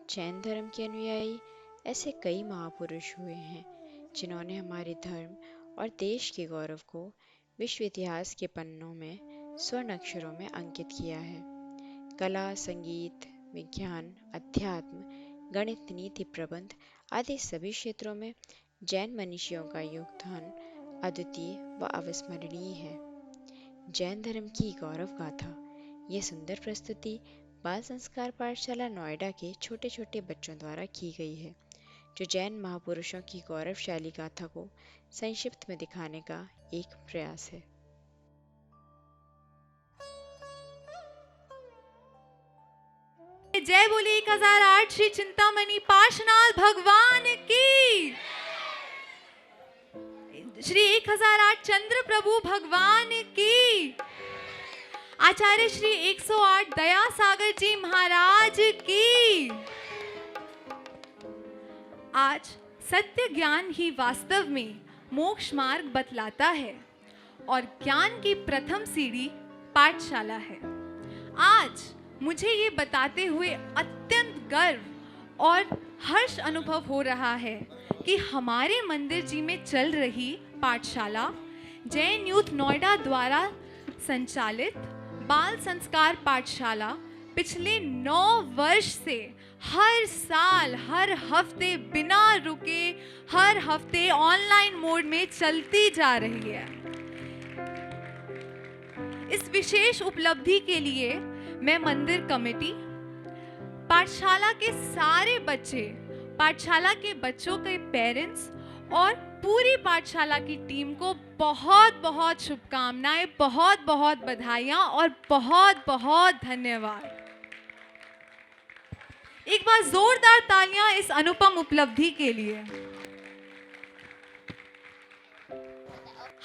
जैन धर्म के अनुयायी ऐसे कई महापुरुष हुए हैं जिन्होंने हमारे धर्म और देश के गौरव को विश्व इतिहास के पन्नों में स्वर्ण अक्षरों में अंकित किया है। कला, संगीत, विज्ञान, अध्यात्म, गणित, नीति, प्रबंध आदि सभी क्षेत्रों में जैन मनीषियों का योगदान अद्वितीय व अविस्मरणीय है। जैन धर्म की गौरव गाथा। यह सुंदर प्रस्तुति बाल संस्कार पाठशाला नोएडा के छोटे छोटे बच्चों द्वारा की गई है, जो जैन महापुरुषों की गौरवशाली गाथा को संक्षिप्त में दिखाने का एक प्रयास है। जय बोले 1008 श्री चिंतामणि पार्श्वनाथ भगवान की, श्री 1008 चंद्र प्रभु भगवान की, आचार्य श्री 108 दया सागर जी महाराज की। आज सत्य ज्ञान ही वास्तव में मोक्ष मार्ग बतलाता है और ज्ञान की प्रथम सीढ़ी पाठशाला है। आज मुझे ये बताते हुए अत्यंत गर्व और हर्ष अनुभव हो रहा है कि हमारे मंदिर जी में चल रही पाठशाला जैन यूथ नोएडा द्वारा संचालित बाल संस्कार पाठशाला पिछले 9 वर्ष से हर साल हर हफ्ते बिना रुके हर हफ्ते ऑनलाइन मोड में चलती जा रही है। इस विशेष उपलब्धि के लिए मैं मंदिर कमेटी, पाठशाला के सारे बच्चे, पाठशाला के बच्चों के पेरेंट्स और पूरी पाठशाला की टीम को बहुत बहुत शुभकामनाएं, बहुत बहुत बधाइयां और बहुत बहुत धन्यवाद। एक बार जोरदार तालियां इस अनुपम उपलब्धि के लिए।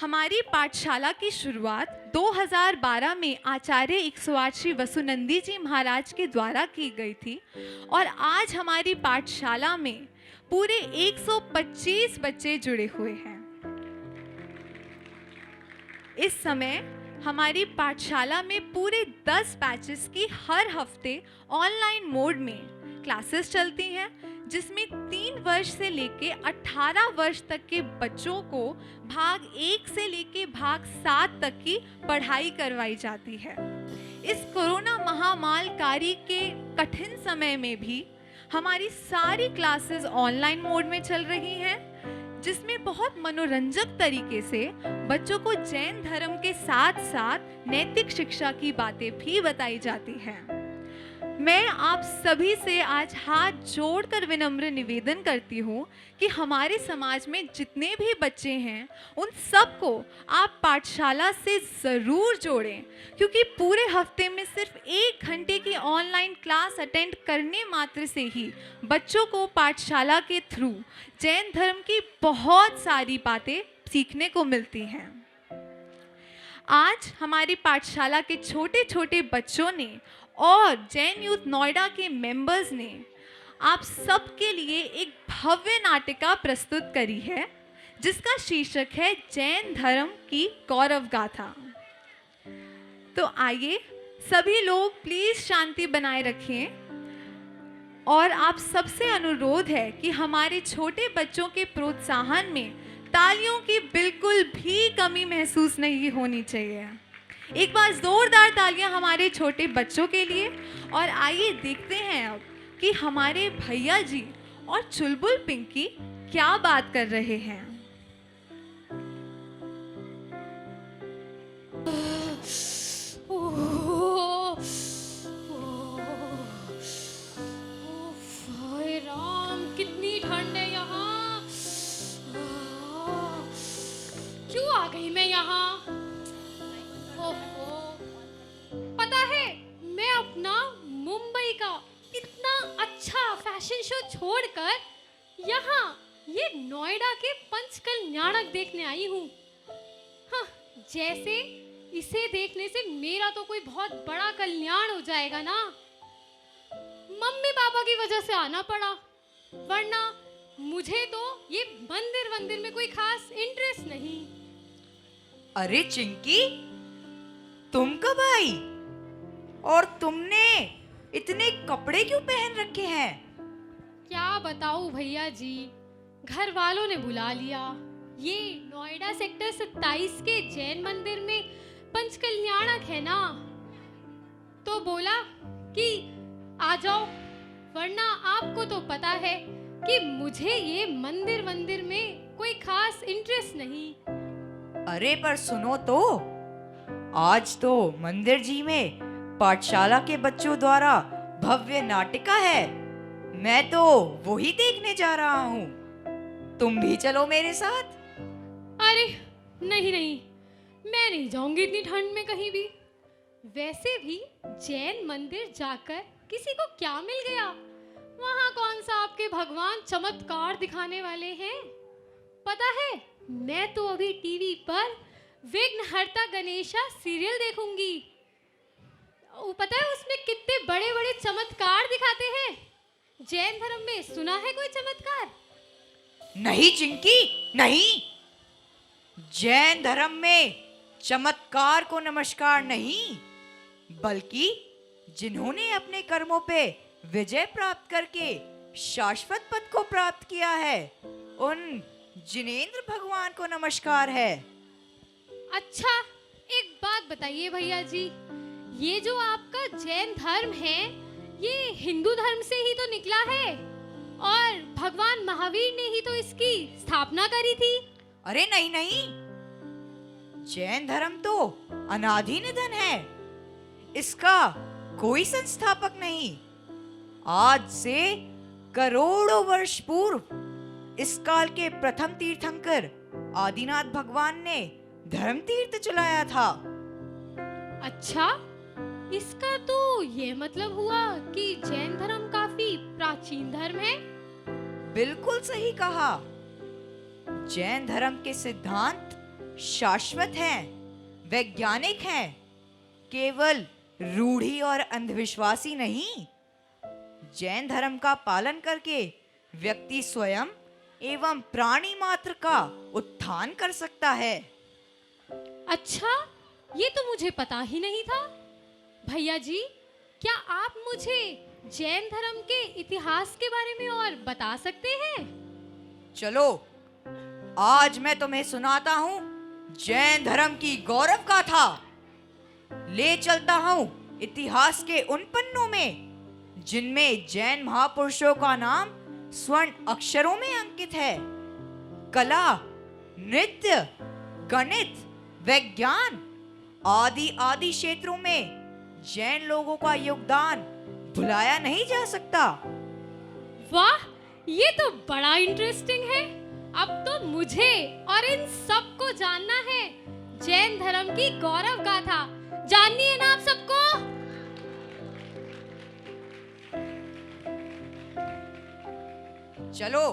हमारी पाठशाला की शुरुआत 2012 में आचार्य 108 श्री वसुनंदी जी महाराज के द्वारा की गई थी और आज हमारी पाठशाला में पूरे 125 बच्चे जुड़े हुए हैं। इस समय हमारी पाठशाला में पूरे 10 बैचेस की हर हफ्ते ऑनलाइन मोड में क्लासेस चलती हैं, जिसमें 3 वर्ष से लेके 18 वर्ष तक के बच्चों को भाग 1 से लेके भाग 7 तक की पढ़ाई करवाई जाती है। इस कोरोना महामारी के कठिन समय में भी हमारी सारी क्लासेस ऑनलाइन मोड में चल रही हैं, जिसमें बहुत मनोरंजक तरीके से बच्चों को जैन धर्म के साथ साथ नैतिक शिक्षा की बातें भी बताई जाती हैं। मैं आप सभी से आज हाथ जोड़कर विनम्र निवेदन करती हूँ कि हमारे समाज में जितने भी बच्चे हैं उन सबको आप पाठशाला से ज़रूर जोड़ें, क्योंकि पूरे हफ्ते में सिर्फ 1 घंटे की ऑनलाइन क्लास अटेंड करने मात्र से ही बच्चों को पाठशाला के थ्रू जैन धर्म की बहुत सारी बातें सीखने को मिलती हैं। आज हमारी पाठशाला के छोटे छोटे बच्चों ने और जैन यूथ नोएडा के मेंबर्स ने आप सबके लिए एक भव्य नाटिका प्रस्तुत करी है, जिसका शीर्षक है जैन धर्म की गौरव गाथा। तो आइए सभी लोग प्लीज शांति बनाए रखें और आप सबसे अनुरोध है कि हमारे छोटे बच्चों के प्रोत्साहन में तालियों की बिल्कुल भी कमी महसूस नहीं होनी चाहिए। एक बार जोरदार तालियां हमारे छोटे बच्चों के लिए। और आइए देखते हैं अब कि हमारे भैया जी और चुलबुल पिंकी क्या बात कर रहे हैं। हाय राम, कितनी ठंड है यहाँ। क्यों आ गई मैं यहाँ? पता है, मैं अपना मुंबई का इतना अच्छा फैशन शो छोड़कर यहाँ ये नोएडा के पंच कल्याणक देखने आई हूँ। हाँ, जैसे इसे देखने से मेरा तो कोई बहुत बड़ा कल्याण हो जाएगा ना। मम्मी पापा की वजह से आना पड़ा, वरना मुझे तो ये मंदिर वंदिर में कोई खास इंटरेस्ट नहीं। अरे चिंकी, तुम कब आई? और तुमने इतने कपड़े क्यों पहन रखे हैं? क्या बताऊं भैया जी, घर वालों ने बुला लिया। ये नोएडा सेक्टर 27 के जैन मंदिर में पंचकल्याणक है ना, तो बोला कि आ जाओ, वरना आपको तो पता है कि मुझे ये मंदिर वंदिर में कोई खास इंटरेस्ट नहीं। अरे पर सुनो तो, आज तो मंदिर जी में पाठशाला के बच्चों द्वारा भव्य नाटिका है। मैं तो वही देखने जा रहा हूँ। तुम भी चलो मेरे साथ। अरे नहीं नहीं, मैं नहीं जाऊंगी इतनी ठंड में कहीं भी। वैसे भी जैन मंदिर जाकर किसी को क्या मिल गया? वहाँ कौन सा आपके भगवान चमत्कार दिखाने वाले हैं? पता है, मैं तो अभी टीवी पर विघ्नहर्ता गणेशा सीरियल देखूंगी। पता है उसमें कितने बड़े बड़े चमत्कार दिखाते हैं। जैन धर्म में सुना है कोई चमत्कार? नहीं चिंकी, नहीं। जैन धर्म में चमत्कार को नमस्कार नहीं, बल्कि जिन्होंने अपने कर्मों पे विजय प्राप्त करके शाश्वत पद को प्राप्त किया है, उन जिनेंद्र भगवान को नमस्कार है। अच्छा, एक बात बताइए भैया जी, ये जो आपका जैन धर्म है, ये हिंदू धर्म से ही तो निकला है और भगवान महावीर ने ही तो इसकी स्थापना करी थी। अरे नहीं नहीं, जैन धर्म तो अनादि निधन है। इसका कोई संस्थापक नहीं। आज से करोड़ों वर्ष पूर्व इस काल के प्रथम तीर्थंकर आदिनाथ भगवान ने धर्म तीर्थ चलाया था। अच्छा, इसका तो ये मतलब हुआ कि जैन धर्म काफी प्राचीन धर्म है। बिल्कुल सही कहा। जैन धर्म के सिद्धांत शाश्वत हैं, वैज्ञानिक हैं, केवल रूढ़ी और अंधविश्वासी नहीं। जैन धर्म का पालन करके व्यक्ति स्वयं एवं प्राणी मात्र का उत्थान कर सकता है। अच्छा, ये तो मुझे पता ही नहीं था। भैया जी, क्या आप मुझे जैन धर्म के इतिहास के बारे में और बता सकते हैं? चलो, आज मैं तुम्हें सुनाता हूँ जैन धर्म की गौरव गाथा। ले चलता हूँ इतिहास के उन पन्नों में जिनमें जैन महापुरुषों का नाम स्वर्ण अक्षरों में अंकित है। कला, नृत्य, गणित, विज्ञान आदि आदि क्षेत्रों में जैन लोगों का योगदान भुलाया नहीं जा सकता। वाह, ये तो बड़ा इंटरेस्टिंग है। अब तो मुझे और इन सबको जानना है जैन धर्म की गौरव गाथा। जाननी है ना आप सबको? चलो,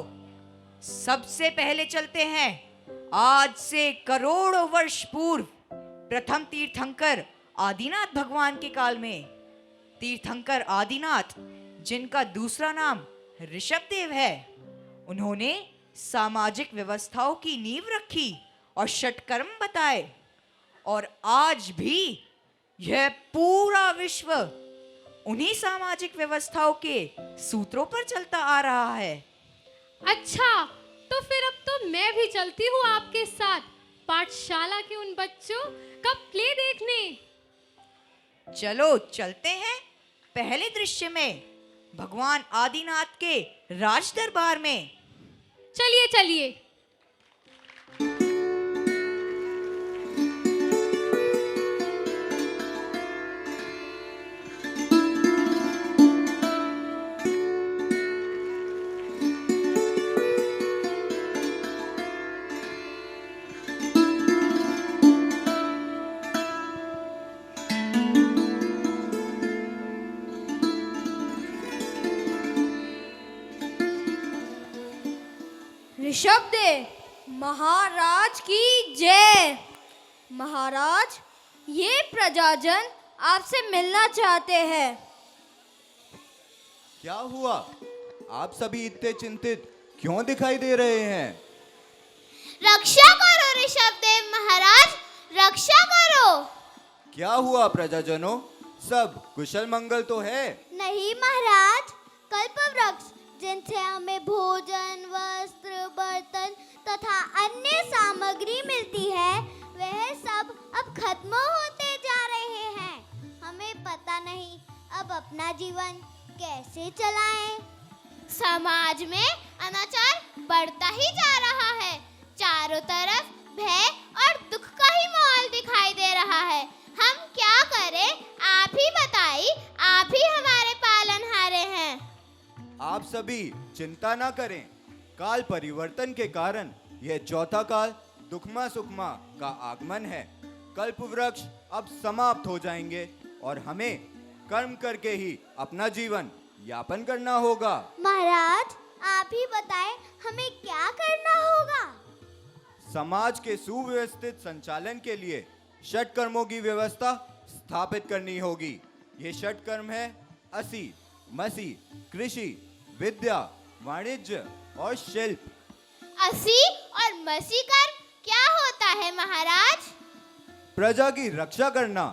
सबसे पहले चलते हैं आज से करोड़ों वर्ष पूर्व प्रथम तीर्थंकर आदिनाथ भगवान के काल में। तीर्थंकर आदिनाथ, जिनका दूसरा नाम ऋषभदेव है, उन्होंने सामाजिक व्यवस्थाओं की नींव रखी और षटकर्म बताए। और आज भी यह पूरा विश्व उन्हीं सामाजिक व्यवस्थाओं के सूत्रों पर चलता आ रहा है। अच्छा, तो फिर अब तो मैं भी चलती हूँ आपके साथ पाठशाला के उन बच्चों का प्ले देखने। चलो चलते हैं पहले दृश्य में, भगवान आदिनाथ के राज दरबार में। चलिए चलिए। ऋषभदेव महाराज की जय। महाराज, ये प्रजाजन आपसे मिलना चाहते हैं। क्या हुआ? आप सभी इतने चिंतित क्यों दिखाई दे रहे हैं? रक्षा करो ऋषभदेव महाराज, रक्षा करो। क्या हुआ प्रजाजनों, सब कुशल मंगल तो है? नहीं महाराज, कल्पवृक्ष जिनसे हमें भोजन, वस्त्र, बर्तन तथा अन्य सामग्री मिलती है, वह सब अब खत्म होते जा रहे हैं। हमें पता नहीं अब अपना जीवन कैसे चलाएं। समाज में अनाचार बढ़ता ही जा रहा है। चारों तरफ भय और दुख का ही माहौल दिखाई दे रहा है। हम क्या करें, आप ही बताइए, आप ही हमारे पालनहारे हैं। आप सभी चिंता ना करें, काल परिवर्तन के कारण यह चौथा काल दुखमा सुखमा का आगमन है। कल्प वृक्ष अब समाप्त हो जाएंगे और हमें कर्म करके ही अपना जीवन यापन करना होगा। महाराज, आप ही बताएं, हमें क्या करना होगा? समाज के सुव्यवस्थित संचालन के लिए षट कर्मों की व्यवस्था स्थापित करनी होगी। ये षट कर्म है असी, मसी, कृषि, विद्या, वाणिज्य और शिल्प। असी और मसी कर्म क्या होता है महाराज? प्रजा की रक्षा करना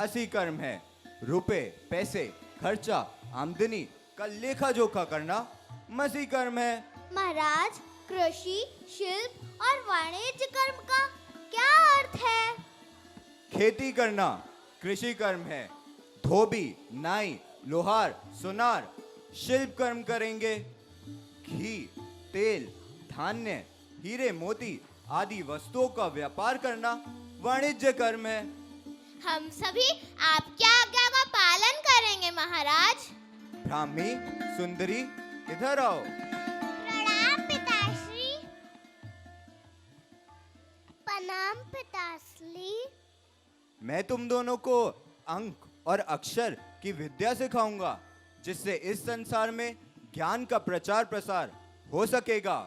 असी कर्म है। रुपए, पैसे, खर्चा, आमदनी का लेखा जोखा करना मसी कर्म है। महाराज, कृषि, शिल्प और वाणिज्य कर्म का क्या अर्थ है? खेती करना कृषि कर्म है। धोबी, नाई, लोहार, सुनार शिल्प कर्म करेंगे। घी, तेल, धान्य, हीरे मोती आदि वस्तुओं का व्यापार करना वाणिज्य कर्म है। हम सभी आपकी आज्ञा का पालन करेंगे महाराज। ब्राह्मी, सुंदरी, इधर आओ। प्रणाम पिताश्री। प्रणाम पिताश्री। मैं तुम दोनों को अंक और अक्षर की विद्या सिखाऊंगा, जिससे इस संसार में ज्ञान का प्रचार प्रसार हो सकेगा।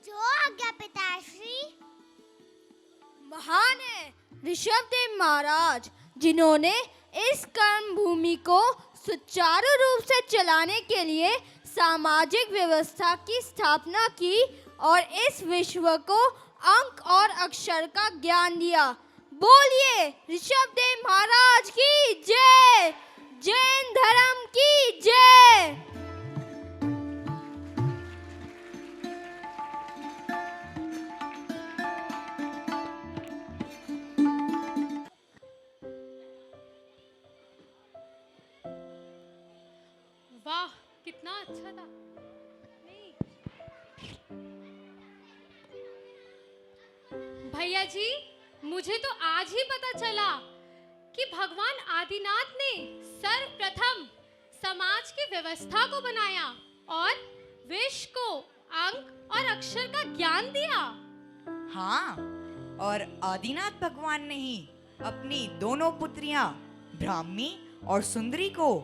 जो आज्ञा पिताश्री। महान है ऋषभदेव महाराज, जिन्होंने इस कर्म भूमि को सुचारू रूप से चलाने के लिए सामाजिक व्यवस्था की स्थापना की और इस विश्व को अंक और अक्षर का ज्ञान दिया। बोलिए ऋषभदेव महाराज की जय, जैन धर्म की जय। वाह, कितना अच्छा था। नहीं भैया जी, मुझे तो आज ही पता चला कि भगवान आदिनाथ ने सर्वप्रथम समाज की व्यवस्था को बनाया और विश्व को अंक और अक्षर का ज्ञान दिया। हाँ, और आदिनाथ भगवान ने ही अपनी दोनों पुत्रियां ब्राह्मी और सुंदरी को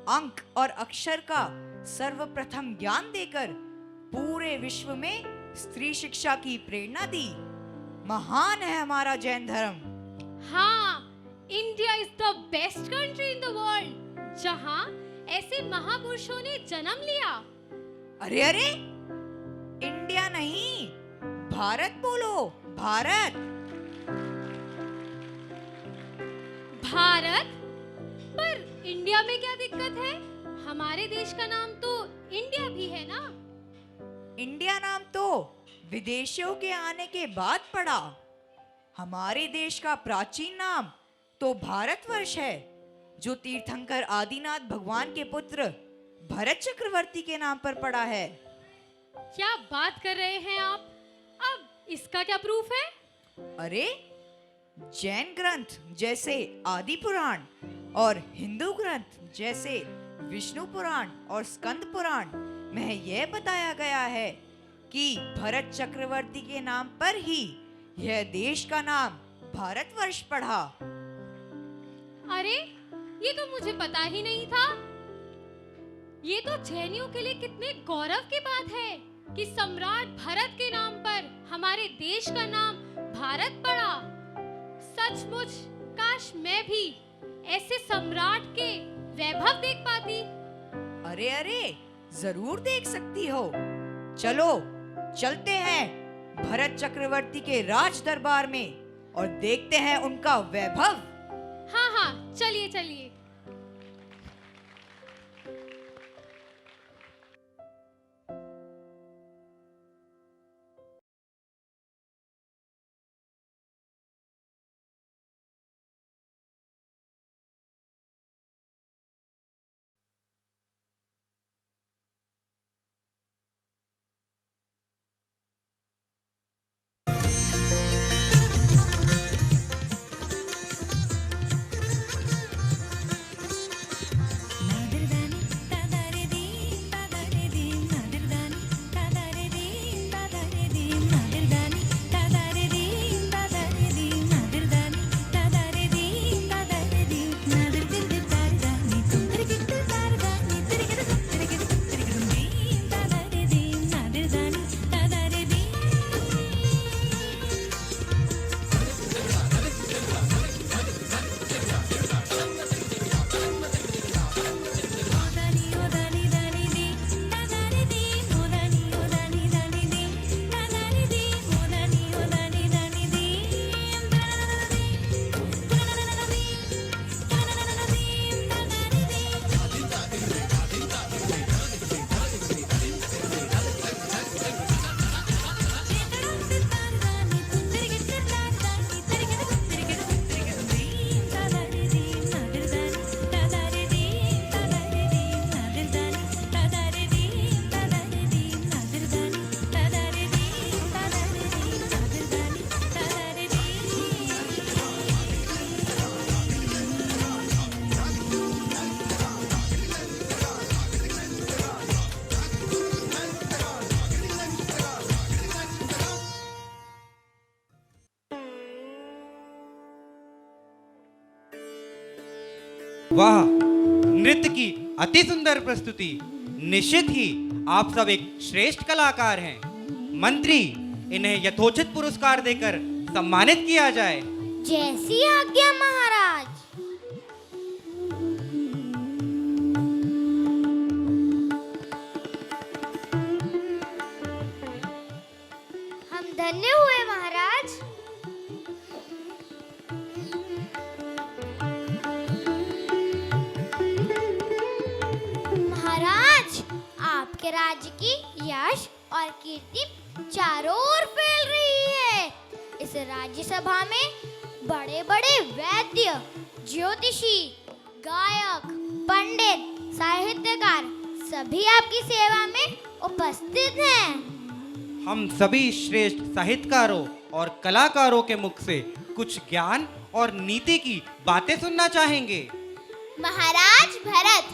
अंक और अक्षर का सर्वप्रथम ज्ञान देकर पूरे विश्व में स्त्री शिक्षा की प्रेरणा दी। महान है हमारा जैन धर्म। हाँ, India is the best country in the world, जहाँ ऐसे महापुरुषों ने जन्म लिया। अरे अरे, इंडिया नहीं, भारत बोलो, भारत। भारत? पर इंडिया में क्या दिक्कत है? हमारे देश का नाम तो इंडिया भी है ना। इंडिया नाम तो विदेशियों के आने के बाद पड़ा। हमारे देश का प्राचीन नाम तो भारतवर्ष है, जो तीर्थंकर आदिनाथ भगवान के पुत्र भरत चक्रवर्ती के नाम पर पड़ा है। क्या बात कर रहे हैं आप? अब इसका क्या प्रूफ है? अरे, जैन ग्रंथ जैसे आदि पुराण और हिंदू ग्रंथ जैसे विष्णु पुराण और स्कंद पुराण में यह बताया गया है कि भरत चक्रवर्ती के नाम पर ही यह देश का नाम भारतवर्ष पड़ा। अरे, ये तो मुझे पता ही नहीं था। ये तो जैनियों के लिए कितने गौरव की बात है कि सम्राट भरत के नाम पर हमारे देश का नाम भारत पड़ा। सचमुच काश मैं भी ऐसे सम्राट के वैभव देख पाती। अरे अरे, जरूर देख सकती हो। चलो चलते हैं भरत चक्रवर्ती के राज दरबार में और देखते हैं उनका वैभव। हाँ हाँ, चलिए चलिए। वाह, नृत्य की अति सुंदर प्रस्तुति। निश्चित ही आप सब एक श्रेष्ठ कलाकार हैं। मंत्री, इन्हें यथोचित पुरस्कार देकर सम्मानित किया जाए। जैसी आज्ञा महाराज। हम धन्य हुए महाराज। महाराज, आपके राज्य की यश और कीर्ति चारों ओर फैल रही है। इस राज्यसभा में बड़े बड़े वैद्य, ज्योतिषी, गायक, पंडित, साहित्यकार सभी आपकी सेवा में उपस्थित हैं। हम सभी श्रेष्ठ साहित्यकारों और कलाकारों के मुख से कुछ ज्ञान और नीति की बातें सुनना चाहेंगे। महाराज भरत,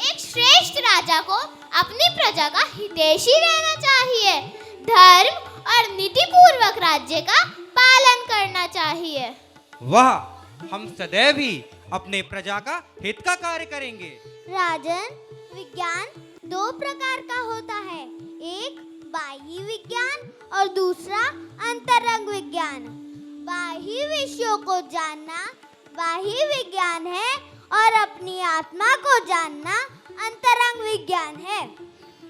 एक श्रेष्ठ राजा को अपनी प्रजा का हितैषी रहना चाहिए। धर्म और नीति पूर्वक राज्य का पालन करना चाहिए। वाह, हम सदैव ही अपने प्रजा का हित का कार्य करेंगे। राजन, विज्ञान दो प्रकार का होता है, एक बाह्य विज्ञान और दूसरा अंतरंग विज्ञान। बाह्य विषयों को जानना बाह्य विज्ञान है और अपनी आत्मा को जानना अंतरंग विज्ञान है।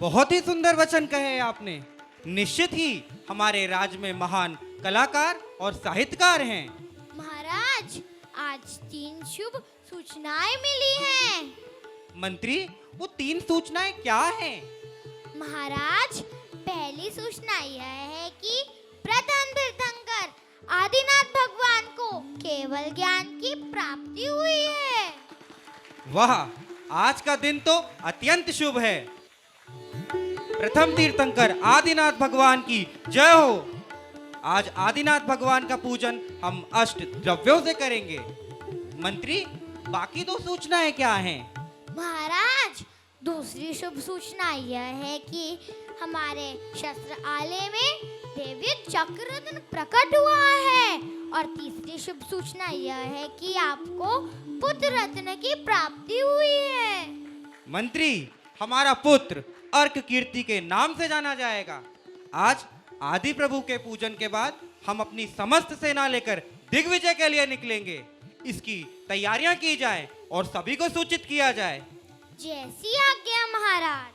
बहुत ही सुंदर वचन कहे आपने। निश्चित ही हमारे राज्य में महान कलाकार और साहित्यकार हैं। महाराज, आज 3 शुभ सूचनाएं मिली हैं। मंत्री, वो 3 सूचनाएं क्या हैं? महाराज, पहली सूचना यह है कि प्रथम तीर्थंकर आदिनाथ भगवान को केवल ज्ञान की प्राप्ति हुई है। वाह, आज का दिन तो अत्यंत शुभ है। प्रथम तीर्थंकर आदिनाथ भगवान की जय हो। आज आदिनाथ भगवान का पूजन हम अष्ट द्रव्यों से करेंगे। मंत्री, बाकी 2 सूचनाएं क्या हैं? महाराज, दूसरी शुभ सूचना यह है कि हमारे शस्त्र आलय में दिव्य चक्ररत्न प्रकट हुआ है और तीसरी शुभ सूचना यह है कि आपको पुत्र रत्न की प्राप्ति हुई है। मंत्री, हमारा पुत्र अर्क कीर्ति के नाम से जाना जाएगा। आज आदि प्रभु के पूजन के बाद हम अपनी समस्त सेना लेकर दिग्विजय के लिए निकलेंगे। इसकी तैयारियां की जाए और सभी को सूचित किया जाए। जैसी आज्ञा महाराज।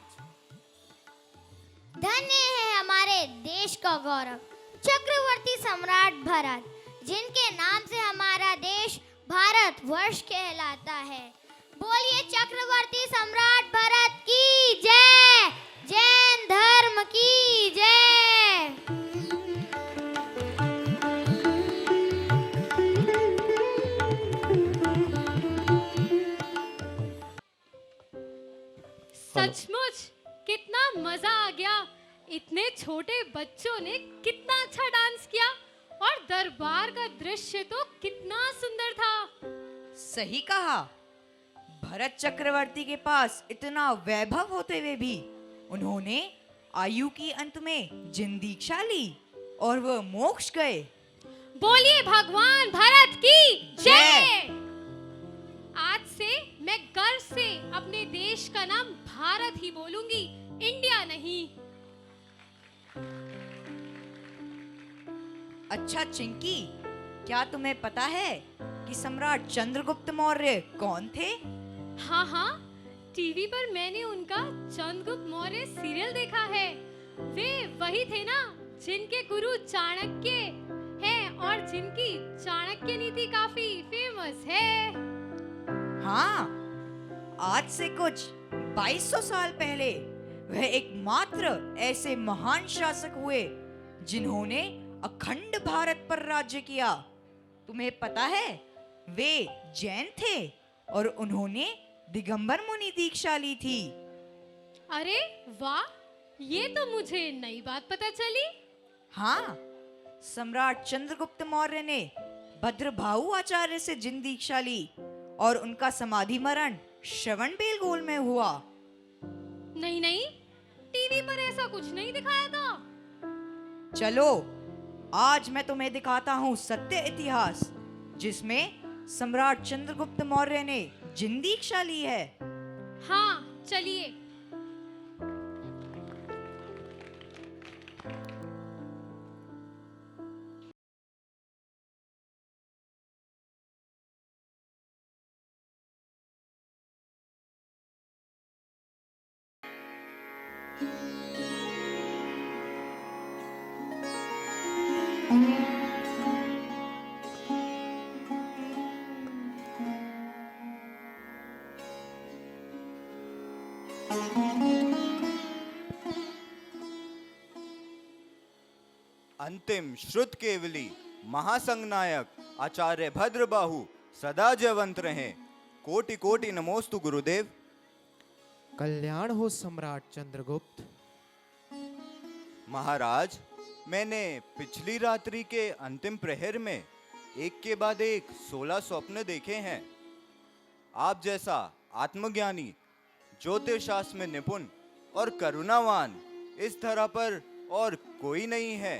धन्य है हमारे देश का गौरव, चक्रवर्ती सम्राट भरत, जिनके नाम से हमारा देश भारत वर्ष कहलाता है। बोलिए चक्रवर्ती सम्राट भरत की जय, जैन धर्म की जय। सचमुच कितना मजा आ गया। इतने छोटे बच्चों ने कितना अच्छा डांस किया और दरबार का दृश्य तो कितना सुंदर था। सही कहा। भरत चक्रवर्ती के पास इतना वैभव होते हुए भी उन्होंने आयु की अंत में जिन दीक्षा ली और वह मोक्ष गए। बोलिए भगवान भरत की जय। आज से मैं गर्व से अपने देश का नाम भारत ही बोलूंगी, इंडिया नहीं। अच्छा चिंकी, क्या तुम्हें पता है कि सम्राट चंद्रगुप्त मौर्य कौन थे? हाँ हाँ, टीवी पर मैंने उनका चंद्रगुप्त मौर्य सीरियल देखा है। वे वही थे ना जिनके गुरु चाणक्य हैं और जिनकी चाणक्य नीति काफी फेमस है। हाँ, आज से कुछ 2200 साल पहले वह एकमात्र ऐसे महान शासक हुए जिन्होंने अखंड भारत पर राज्य किया। तुम्हें पता है वे जैन थे और उन्होंने दिगंबर मुनि दीक्षा ली थी। अरे वाह, ये तो मुझे नई बात पता चली। हाँ, सम्राट चंद्रगुप्त मौर्य ने भद्रभाहु आचार्य से जिन दीक्षा ली और उनका समाधि मरण श्रवणबेलगोल में हुआ। नहीं नहीं, टीवी पर ऐसा कुछ नहीं दिखाया था। चलो आज मैं तुम्हें दिखाता हूँ सत्य इतिहास, जिसमें सम्राट चंद्रगुप्त मौर्य ने जिन दीक्षा ली है। हाँ चलिए। अंतिम श्रुत केवली महासंगनायक आचार्य भद्रबाहु सदा जयवंत रहें। कोटि कोटि नमोस्तु गुरुदेव। कल्याण हो सम्राट चंद्रगुप्त। महाराज, मैंने पिछली रात्रि के अंतिम प्रहर में एक के बाद एक 16 स्वप्न देखे हैं। आप जैसा आत्मज्ञानी, ज्योतिषशास्त्र में निपुण और करुणावान इस धरा पर और कोई नहीं है।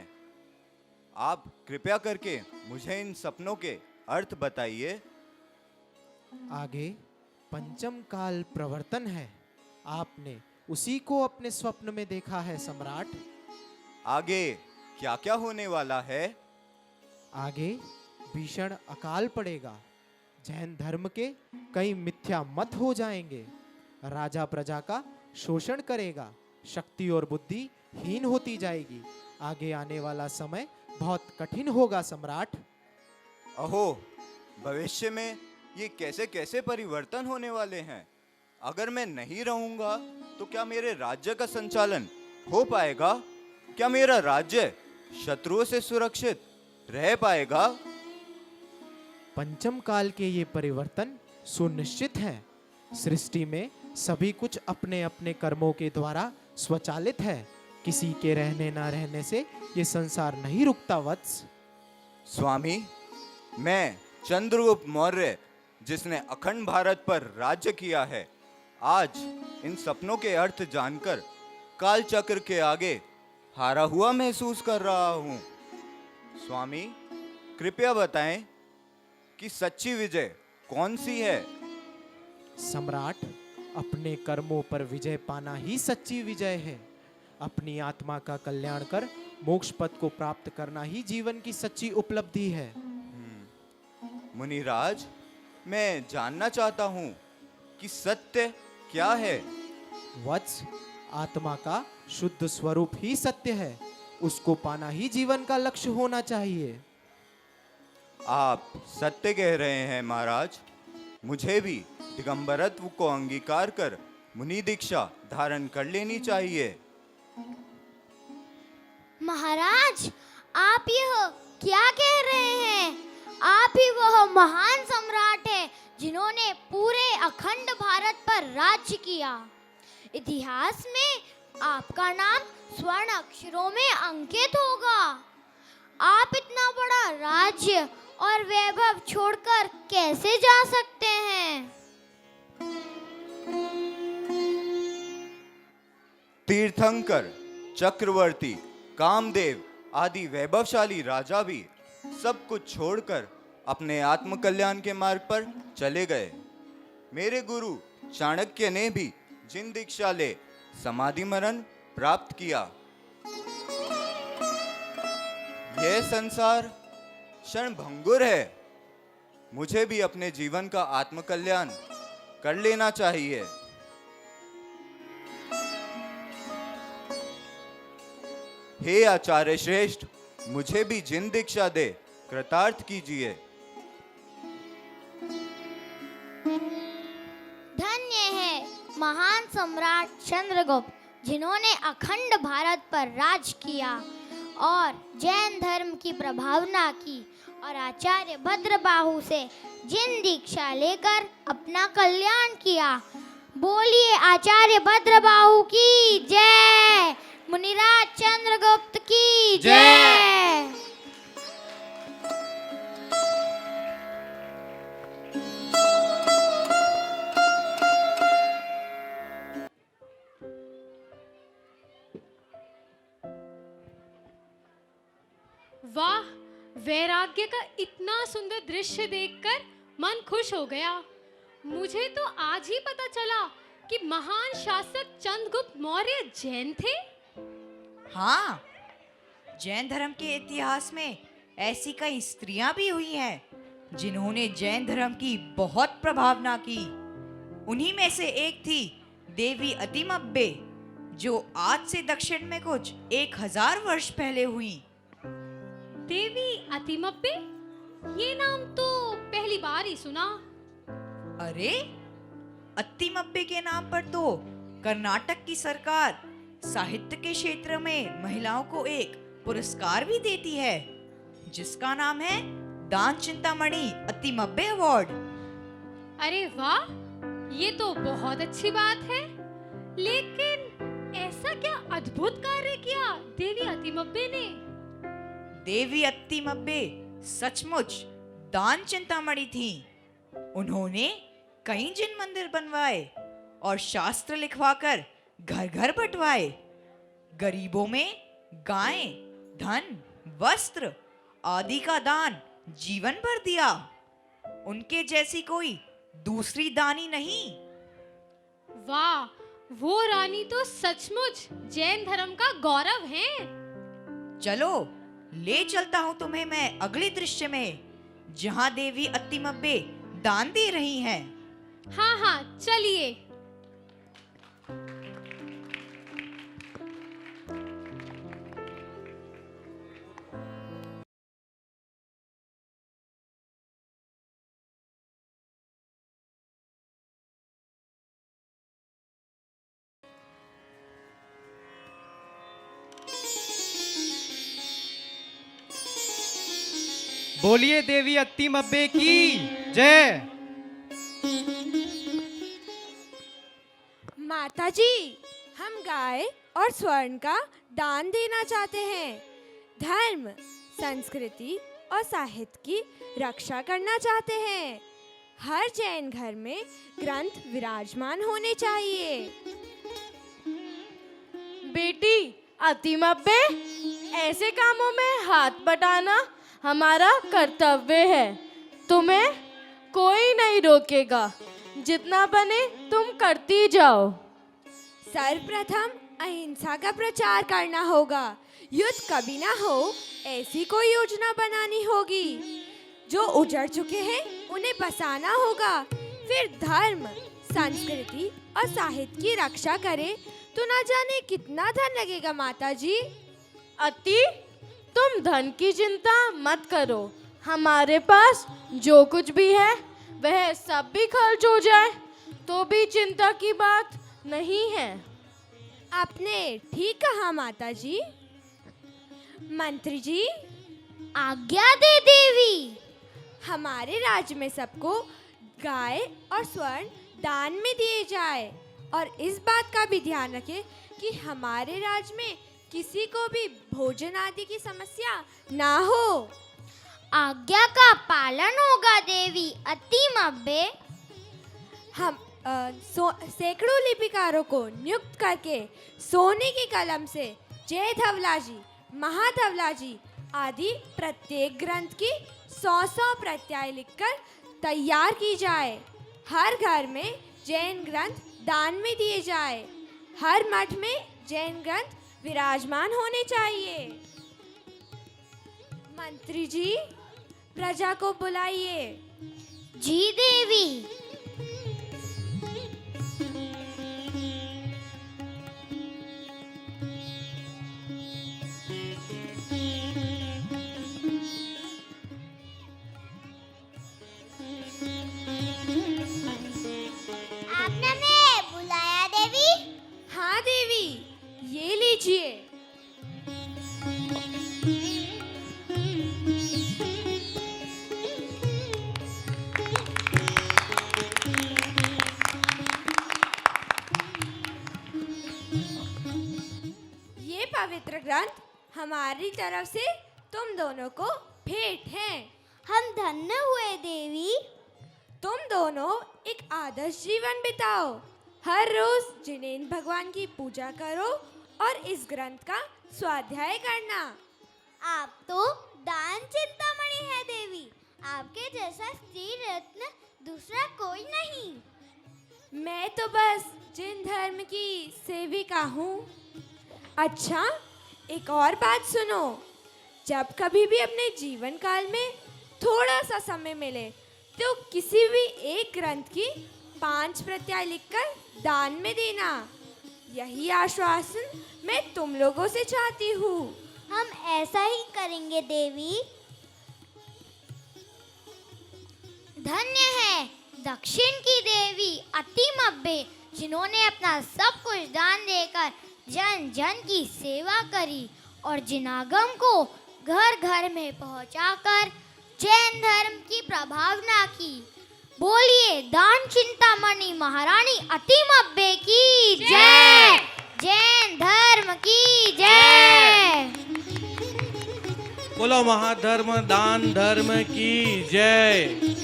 आप कृपया करके मुझे इन सपनों के अर्थ बताइए। आगे पंचम काल प्रवर्तन है, आपने उसी को अपने स्वप्न में देखा है सम्राट। आगे क्या क्या होने वाला है? आगे भीषण अकाल पड़ेगा, जैन धर्म के कई मिथ्या मत हो जाएंगे, राजा प्रजा का शोषण करेगा, शक्ति और बुद्धि हीन होती जाएगी। आगे आने वाला समय बहुत कठिन होगा सम्राट। अहो, भविष्य में ये कैसे कैसे परिवर्तन होने वाले हैं? अगर मैं नहीं रहूंगा तो क्या मेरे राज्य का संचालन हो पाएगा? क्या मेरा राज्य शत्रुओं से सुरक्षित रह पाएगा? पंचम काल के ये परिवर्तन सुनिश्चित है। सृष्टि में सभी कुछ अपने अपने कर्मों के द्वारा स्वचालित है। किसी के रहने ना रहने से ये संसार नहीं रुकता वत्स। स्वामी, मैं चंद्रगुप्त मौर्य, जिसने अखंड भारत पर राज्य किया है, आज इन सपनों के अर्थ जानकर काल चक्र के आगे हारा हुआ महसूस कर रहा हूँ। स्वामी, कृपया बताएं कि सच्ची विजय कौन सी है? सम्राट, अपने कर्मों पर विजय पाना ही सच्ची विजय है। अपनी आत्मा का कल्याण कर मोक्ष पद को प्राप्त करना ही जीवन की सच्ची उपलब्धि है। मुनिराज, मैं जानना चाहता हूँ कि सत्य क्या है? वत्स, आत्मा का शुद्ध स्वरूप ही सत्य है, उसको पाना ही जीवन का लक्ष्य होना चाहिए। आप सत्य कह रहे हैं महाराज। मुझे भी दिगंबरत्व को अंगीकार कर मुनि दीक्षा धारण कर लेनी चाहिए। महाराज, आप यह क्या कह रहे हैं? आप ही वह महान सम्राट हैं जिन्होंने पूरे अखंड भारत पर राज्य किया। इतिहास में आपका नाम स्वर्ण अक्षरों में अंकित होगा। आप इतना बड़ा राज्य और वैभव छोड़कर कैसे जा सकते हैं? तीर्थंकर, चक्रवर्ती, कामदेव आदि वैभवशाली राजा भी सब कुछ छोड़कर अपने आत्मकल्याण के मार्ग पर चले गए। मेरे गुरु चाणक्य ने भी जिन दीक्षा ले समाधि मरण प्राप्त किया। यह संसार क्षणभंगुर है। मुझे भी अपने जीवन का आत्मकल्याण कर लेना चाहिए। हे आचार्य श्रेष्ठ, मुझे भी जिन दीक्षा दे कृतार्थ कीजिए। धन्य है महान सम्राट चंद्रगुप्त जिन्होंने अखंड भारत पर राज किया और जैन धर्म की प्रभावना की, और आचार्य भद्रबाहु से जिन दीक्षा लेकर अपना कल्याण किया। बोलिए आचार्य भद्रबाहु की जय, मुनिराज चंद्रगुप्त की जय। वाह, वैराग्य का इतना सुंदर दृश्य देखकर मन खुश हो गया। मुझे तो आज ही पता चला कि महान शासक चंद्रगुप्त मौर्य जैन थे। हाँ, जैन धर्म के इतिहास में ऐसी कई स्त्रियां भी हुई हैं जिन्होंने जैन धर्म की बहुत प्रभावना की। उन्हीं में से एक थी देवी अतिमब्बे, जो आज से दक्षिण में कुछ 1000 वर्ष पहले हुई। देवी अतिमब्बे, ये नाम तो पहली बार ही सुना। अरे, अत्तिमब्बे के नाम पर तो कर्नाटक की सरकार साहित्य के क्षेत्र में महिलाओं को एक पुरस्कार भी देती है, जिसका नाम है दान चिंतामणि अत्तिमब्बे अवार्ड। अरे वाह, ये तो बहुत अच्छी बात है। लेकिन ऐसा क्या अद्भुत कार्य किया देवी अतिमब्बे ने? देवी अत्तिमब्बे सचमुच दान चिंतामणि थी। उन्होंने कई जिन मंदिर बनवाए और शास्त्र लिखवाकर घर घर बंटवाए। गरीबों में गायें, धन, वस्त्र आदि का दान जीवन भर दिया। उनके जैसी कोई दूसरी दानी नहीं। वाह, वो रानी तो सचमुच जैन धर्म का गौरव है। चलो, ले चलता हूँ तुम्हें मैं अगले दृश्य में, जहाँ देवी अत्तिमब्बे दान दे रही हैं। हाँ हाँ, चलिए। बोलिए देवी अत्तिमब्बे की जय। माता जी, हम गाय और स्वर्ण का दान देना चाहते हैं। धर्म, संस्कृति और साहित्य की रक्षा करना चाहते हैं। हर जैन घर में ग्रंथ विराजमान होने चाहिए। बेटी अतिमब्बे, ऐसे कामों में हाथ बटाना हमारा कर्तव्य है। तुम्हें कोई नहीं रोकेगा। जितना बने तुम करती जाओ। सर्वप्रथम अहिंसा का प्रचार करना होगा। युद्ध कभी ना हो, ऐसी कोई योजना बनानी होगी। जो उजड़ चुके हैं उन्हें बसाना होगा। फिर धर्म, संस्कृति और साहित्य की रक्षा करें तो ना जाने कितना धन लगेगा माता जी। अति, तुम धन की चिंता मत करो। हमारे पास जो कुछ भी है वह सब भी खर्च हो जाए तो भी चिंता की बात नहीं है। आपने ठीक कहा माता जी। मंत्री जी, आज्ञा दे देवी। हमारे राज्य में सबको गाय और स्वर्ण दान में दिए जाए और इस बात का भी ध्यान रखें कि हमारे राज्य में किसी को भी भोजन आदि की समस्या ना हो। आज्ञा का पालन होगा देवी। अति मब्बे। हम सैकड़ों लिपिकारों को नियुक्त करके सोने की कलम से जय धवला जी, महाधवला जी आदि प्रत्येक ग्रंथ की 100 प्रत्यय लिखकर तैयार की जाए। हर घर में जैन ग्रंथ दान में दिए जाए। हर मठ में जैन ग्रंथ विराजमान होने चाहिए। मंत्री जी, प्रजा को बुलाइए। जी देवी। आपने हमें बुलाया देवी? हाँ देवी, ये लीजिए। ये पवित्र ग्रंथ हमारी तरफ से तुम दोनों को भेंट है। हम धन्य हुए देवी। तुम दोनों एक आदर्श जीवन बिताओ। हर रोज जिनेंद्र भगवान की पूजा करो और इस ग्रंथ का स्वाध्याय करना। आप तो दान चिंतामणि है देवी। आपके जैसा स्त्री रत्न दूसरा कोई नहीं। मैं तो बस जिन धर्म की सेविका हूँ। अच्छा, एक और बात सुनो। जब कभी भी अपने जीवन काल में थोड़ा सा समय मिले तो किसी भी एक ग्रंथ की 5 प्रत्यय लिखकर दान में देना। यही आश्वासन मैं तुम लोगों से चाहती हूँ। हम ऐसा ही करेंगे देवी। धन्य है दक्षिण की देवी अति मब्बे, जिन्होंने अपना सब कुछ दान देकर जन जन की सेवा करी और जिनागम को घर घर में पहुंचाकर जैन धर्म की प्रभावना की। बोलिए दान चिंतामणि महारानी अति मब्बे की जय। जैन धर्म की जय। बोलो महाधर्म दान धर्म की जय।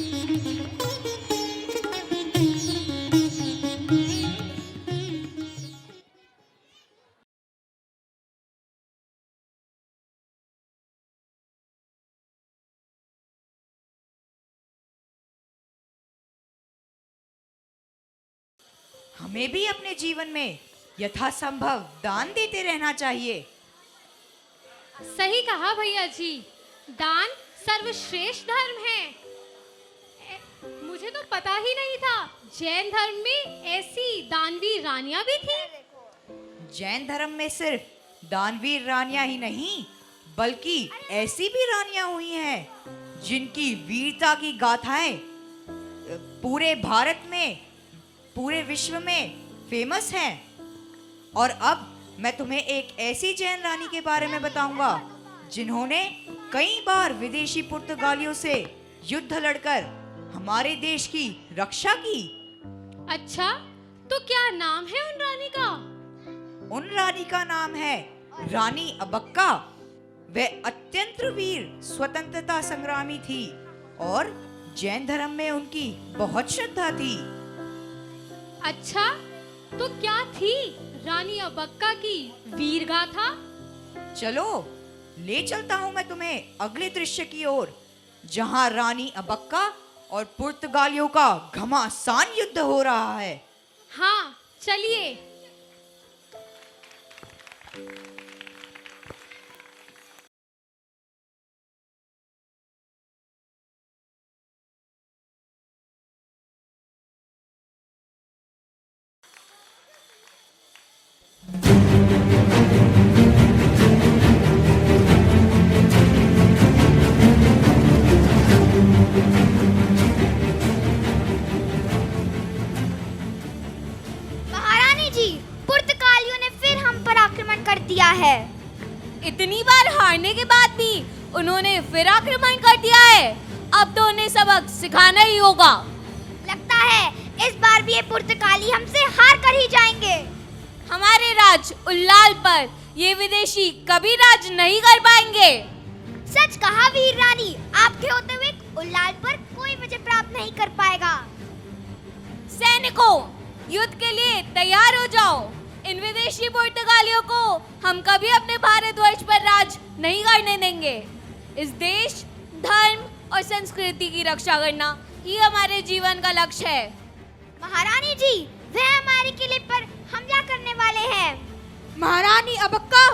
हमें भी अपने जीवन में यथासंभव दान देते रहना चाहिए। सही कहा भैया जी। दान सर्वश्रेष्ठ धर्म है। मुझे तो पता ही नहीं था जैन धर्म में ऐसी दानवीर रानियां भी थी। जैन धर्म में सिर्फ दानवीर रानियां ही नहीं बल्कि ऐसी भी रानियां हुई हैं जिनकी वीरता की गाथाएं पूरे भारत में, पूरे विश्व में फेमस हैं। और अब मैं तुम्हें एक ऐसी जैन रानी के बारे में बताऊंगा जिन्होंने कई बार विदेशी पुर्तगालियों से युद्ध लड़कर हमारे देश की रक्षा की। अच्छा, तो क्या नाम है उन रानी का? उन रानी का नाम है रानी अबक्का। वह अत्यंत वीर स्वतंत्रता संग्रामी थी और जैन धर्म में उनकी बहुत श्रद्धा थी। अच्छा, तो क्या थी रानी अबक्का की वीर गाथा? चलो ले चलता हूं मैं तुम्हें अगले दृश्य की ओर, जहां रानी अबक्का और पुर्तगालियों का घमासान युद्ध हो रहा है। हाँ, चलिए। फिर आक्रमण कर दिया है। अब तो उन्हें सबक सिखाना ही होगा। लगता है इस बार भी ये पुर्तगाली हमसे हार कर ही जाएंगे। हमारे राज उल्लाल पर ये विदेशी कभी राज नहीं कर पाएंगे। सच कहा वीर रानी, आपके होते हुए उल्लाल पर कोई विजय प्राप्त नहीं कर पाएगा। सैनिकों, युद्ध के लिए तैयार हो जाओ। इन विदेशी पुर्तगालियों को हम कभी अपने भारतवर्ष पर राज नहीं करने देंगे। इस देश, धर्म और संस्कृति की रक्षा करना ही हमारे जीवन का लक्ष्य है। महारानी जी, वह हमारे किले पर हमला करने वाले हैं। महारानी अबक्का,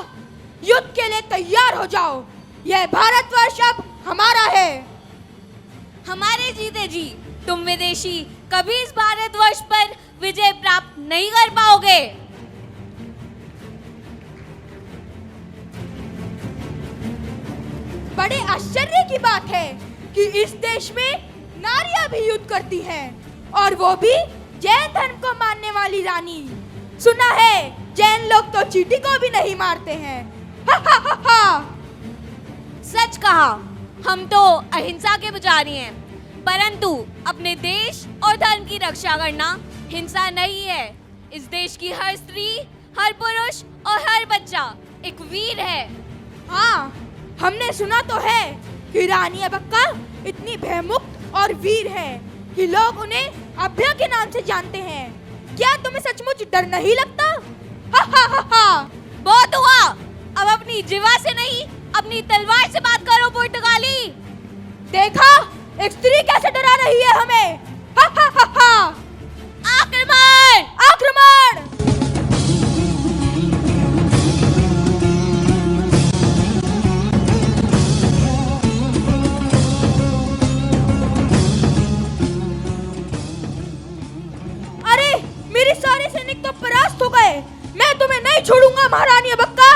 युद्ध के लिए तैयार हो जाओ। यह भारतवर्ष अब हमारा है। हमारे जीते जी तुम विदेशी कभी इस भारतवर्ष पर विजय प्राप्त नहीं कर पाओगे। बड़े आश्चर्य की बात है कि इस देश में नारियां भी युद्ध करती हैं, और वो भी जैन धर्म को मानने वाली रानी। सुना है जैन लोग तो चींटी को भी नहीं मारते हैं। हा हा हा हा। सच कहा, हम तो अहिंसा के पुजारी हैं, परंतु अपने देश और धर्म की रक्षा करना हिंसा नहीं है। इस देश की हर स्त्री, हर पुरुष और हर बच्चा एक वीर है। हाँ, हमने सुना तो है कि रानी अबक्का इतनी भयमुक्त और वीर है कि लोग उन्हें अभ्या के नाम से जानते हैं। क्या तुम्हें सचमुच डर नहीं लगता? हा हा हा हा। बहुत हुआ, अब अपनी जिवा से नहीं अपनी तलवार से बात करो पुर्तगाली। देखा, एक स्त्री कैसे डरा रही है हमें। हा हा हा हा। आक्रमण! आक्रमण! अरे, मेरे सारे सैनिक तो परास्त हो गए। मैं तुम्हें नहीं छोड़ूंगा महारानी अबक्का।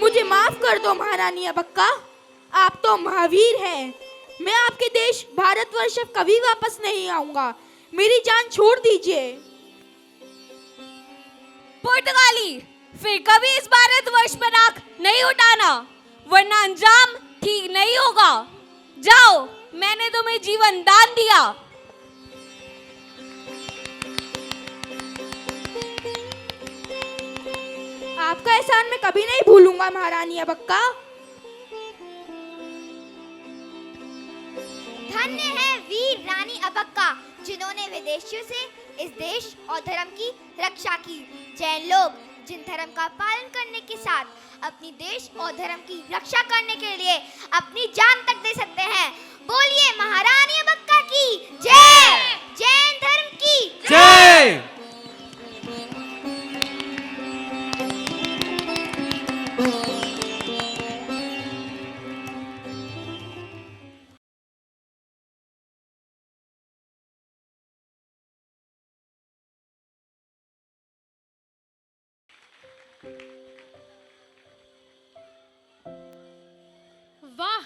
मुझे माफ कर दो महारानी अबक्का, आप तो महावीर हैं। मैं आपके देश भारतवर्ष कभी वापस नहीं आऊंगा। मेरी जान छोड़ दीजिए। पुर्तगाली, फिर कभी इस भारतवर्ष पर आंख नहीं उठाना, वरना अंजाम ठीक नहीं होगा। जाओ, मैंने तुम्हें जीवन दान दिया। आपका एहसान मैं कभी नहीं भूलूंगा महारानी अबक्का। धन्य है वीर रानी अबक्का, जिन्होंने विदेशियों से इस देश और धर्म की रक्षा की। जैन लोग जिन धर्म का पालन करने के साथ अपनी देश और धर्म की रक्षा करने के लिए अपनी जान तक दे सकते हैं। बोलिए महारानी अबक्का की जय। जैन धर्म की जय। वाह,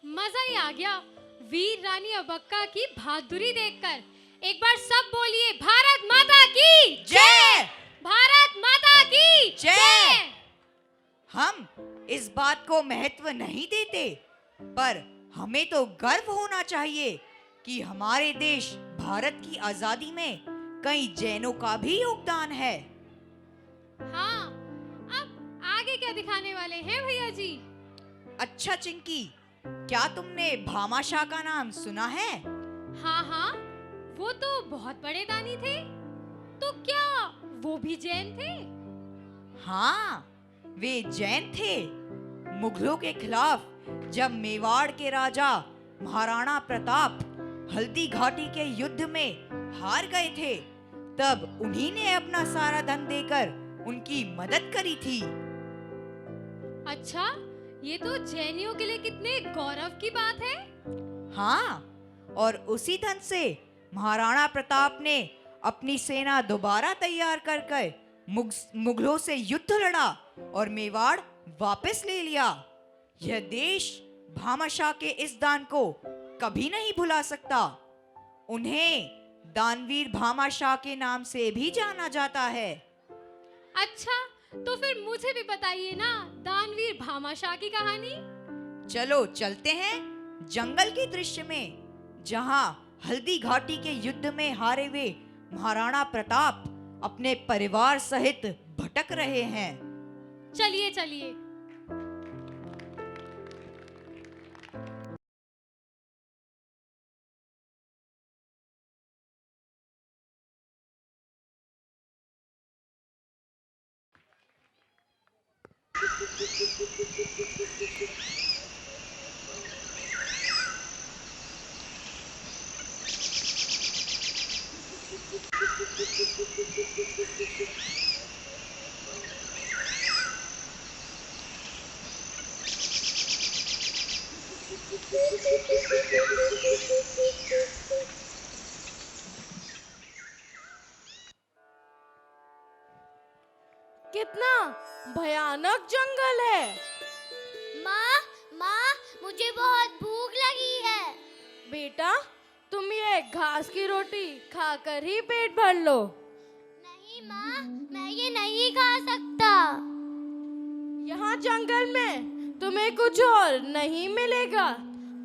मजा ही आ गया वीर रानी अबक्का की बहादुरी देखकर। एक बार सब बोलिए, भारत माता की जय। भारत माता की जय। हम इस बात को महत्व नहीं देते, पर हमें तो गर्व होना चाहिए कि हमारे देश भारत की आजादी में कई जैनों का भी योगदान है। हाँ, अब आगे क्या दिखाने वाले हैं भैया जी? अच्छा चिंकी, क्या तुमने भामाशाह का नाम सुना है? हाँ हाँ, वो तो बहुत बड़े दानी थे। तो क्या वो भी जैन थे? हाँ, वे जैन थे। मुगलों के खिलाफ जब मेवाड़ के राजा महाराणा प्रताप हल्दी घाटी के युद्ध में हार गए थे, तब उन्हीं ने अपना सारा धन देकर उनकी मदद करी थी। अच्छा, ये तो जैनियों के लिए कितने गौरव की बात है। हाँ, और उसी धन से महाराणा प्रताप ने अपनी सेना दोबारा तैयार कर मुगलों से युद्ध लड़ा और मेवाड़ वापस ले लिया। यह देश भामाशाह के इस दान को कभी नहीं भुला सकता। उन्हें दानवीर भामाशाह के नाम से भी जाना जाता है। अच्छा, तो फिर मुझे भी बताइए ना दानवीर भामाशाह की कहानी। चलो चलते हैं जंगल के दृश्य में, जहां हल्दी घाटी के युद्ध में हारे हुए महाराणा प्रताप अपने परिवार सहित भटक रहे हैं। चलिए चलिए। कितना भयानक जंगल है। माँ माँ, मुझे बहुत भूख लगी है। बेटा, तुम ये घास की रोटी खाकर ही पेट भर लो। नहीं माँ, मैं ये नहीं खा सकता। यहाँ जंगल में तुम्हें कुछ और नहीं मिलेगा।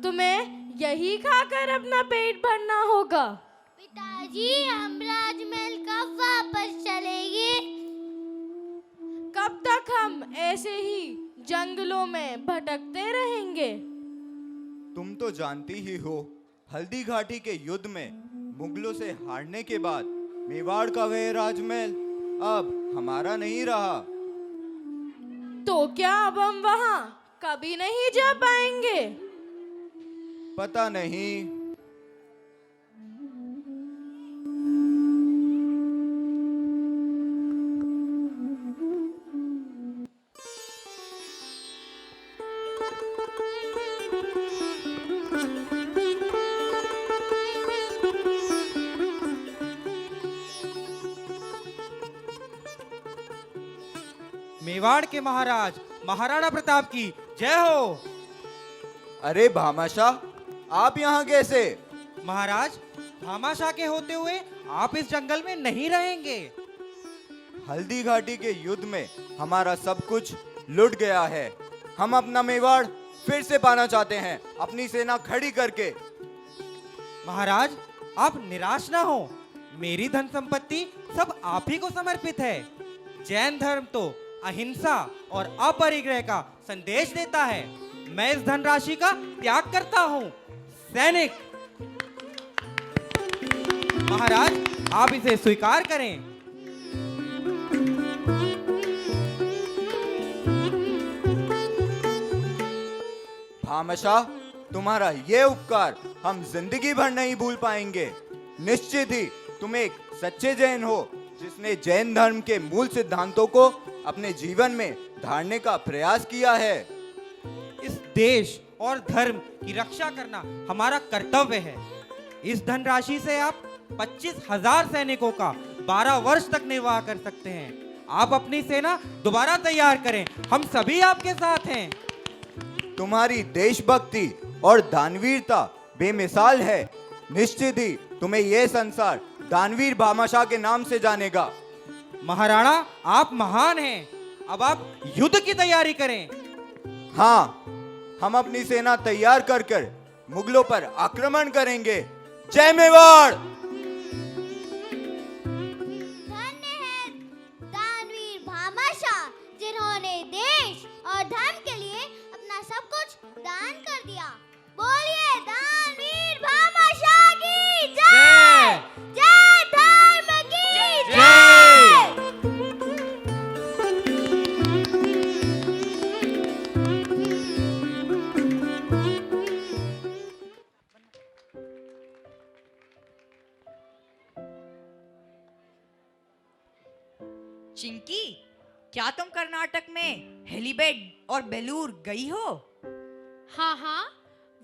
तुम्हें यही खाकर अपना पेट भरना होगा। पिताजी, हम राजमहल कब वापस चलेंगे? कब तक हम ऐसे ही जंगलों में भटकते रहेंगे? तुम तो जानती ही हो, हल्दी घाटी के युद्ध में मुगलों से हारने के बाद मेवाड़ का वह राजमहल अब हमारा नहीं रहा। तो क्या अब हम वहाँ कभी नहीं जा पाएंगे? पता नहीं। मेवाड़ के महाराज महाराणा प्रताप की जय हो। अरे भामाशाह, आप यहाँ कैसे? महाराज, भामाशाह के होते हुए आप इस जंगल में नहीं रहेंगे। हल्दी घाटी के युद्ध में हमारा सब कुछ लुट गया है। हम अपना मेवाड़ फिर से पाना चाहते हैं, अपनी सेना खड़ी करके। महाराज, आप निराश ना हो। मेरी धन संपत्ति सब आप ही को समर्पित है। जैन धर्म तो अहिंसा और अपरिग्रह का संदेश देता है। मैं इस धनराशि का त्याग करता हूँ। सैनिक, महाराज, आप इसे स्वीकार करें। भामाशाह, तुम्हारा ये उपकार हम जिंदगी भर नहीं भूल पाएंगे। निश्चित ही तुम एक सच्चे जैन हो, जिसने जैन धर्म के मूल सिद्धांतों को अपने जीवन में धारने का प्रयास किया है। इस देश और धर्म की रक्षा करना हमारा कर्तव्य है। इस धनराशि से आप 25,000 सैनिकों का 12 वर्ष तक निर्वाह कर सकते हैं। आप अपनी सेना दोबारा तैयार करें, हम सभी आपके साथ हैं। तुम्हारी देशभक्ति और दानवीरता बेमिसाल है। निश्चित ही तुम्हें यह संसार दानवीर भामाशाह के नाम से जानेगा। महाराणा, आप महान हैं। अब आप युद्ध की तैयारी करें। हाँ, हम अपनी सेना तैयार कर मुगलों पर आक्रमण करेंगे। जय मेवाड़। धन्य है दानवीर भामाशाह, जिन्होंने देश और धर्म के लिए अपना सब कुछ दान कर दिया। बोलिए दानवीर भामाशाह की जय। जय धर्म की जय। चिंकी, क्या तुम कर्नाटक में हेलीबेड और बेलूर गई हो? हाँ हाँ,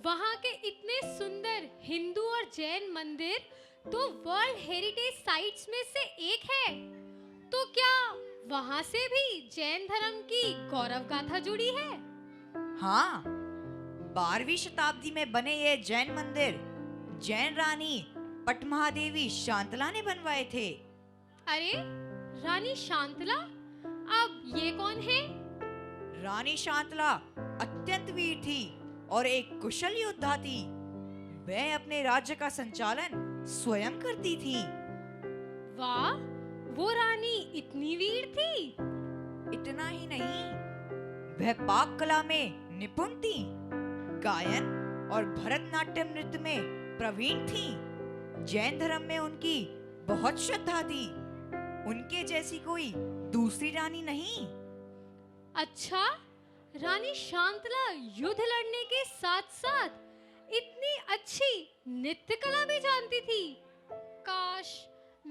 वहाँ के इतने सुंदर हिंदू और जैन मंदिर तो वर्ल्ड हेरिटेज साइट्स में से एक है। तो क्या वहाँ से भी जैन धर्म की गौरव गाथा जुड़ी है? हाँ, 12वीं शताब्दी में बने ये जैन मंदिर जैन रानी पटमहादेवी शांतला ने बनवाए थे। अरे रानी शांतला, अब ये कौन है? रानी शांतला अत्यंत वीर थी और एक कुशल योद्धा थी। वह अपने राज्य का संचालन स्वयं करती थी। वाह, वो रानी इतनी वीर थी। इतना ही नहीं, वह पाक कला में निपुण थी, गायन और भरतनाट्यम नृत्य में प्रवीण थी। जैन धर्म में उनकी बहुत श्रद्धा थी। उनके जैसी कोई दूसरी रानी नहीं। अच्छा, रानी शांतला युद्ध लड़ने के साथ साथ इतनी अच्छी नृत्य कला भी जानती थी। काश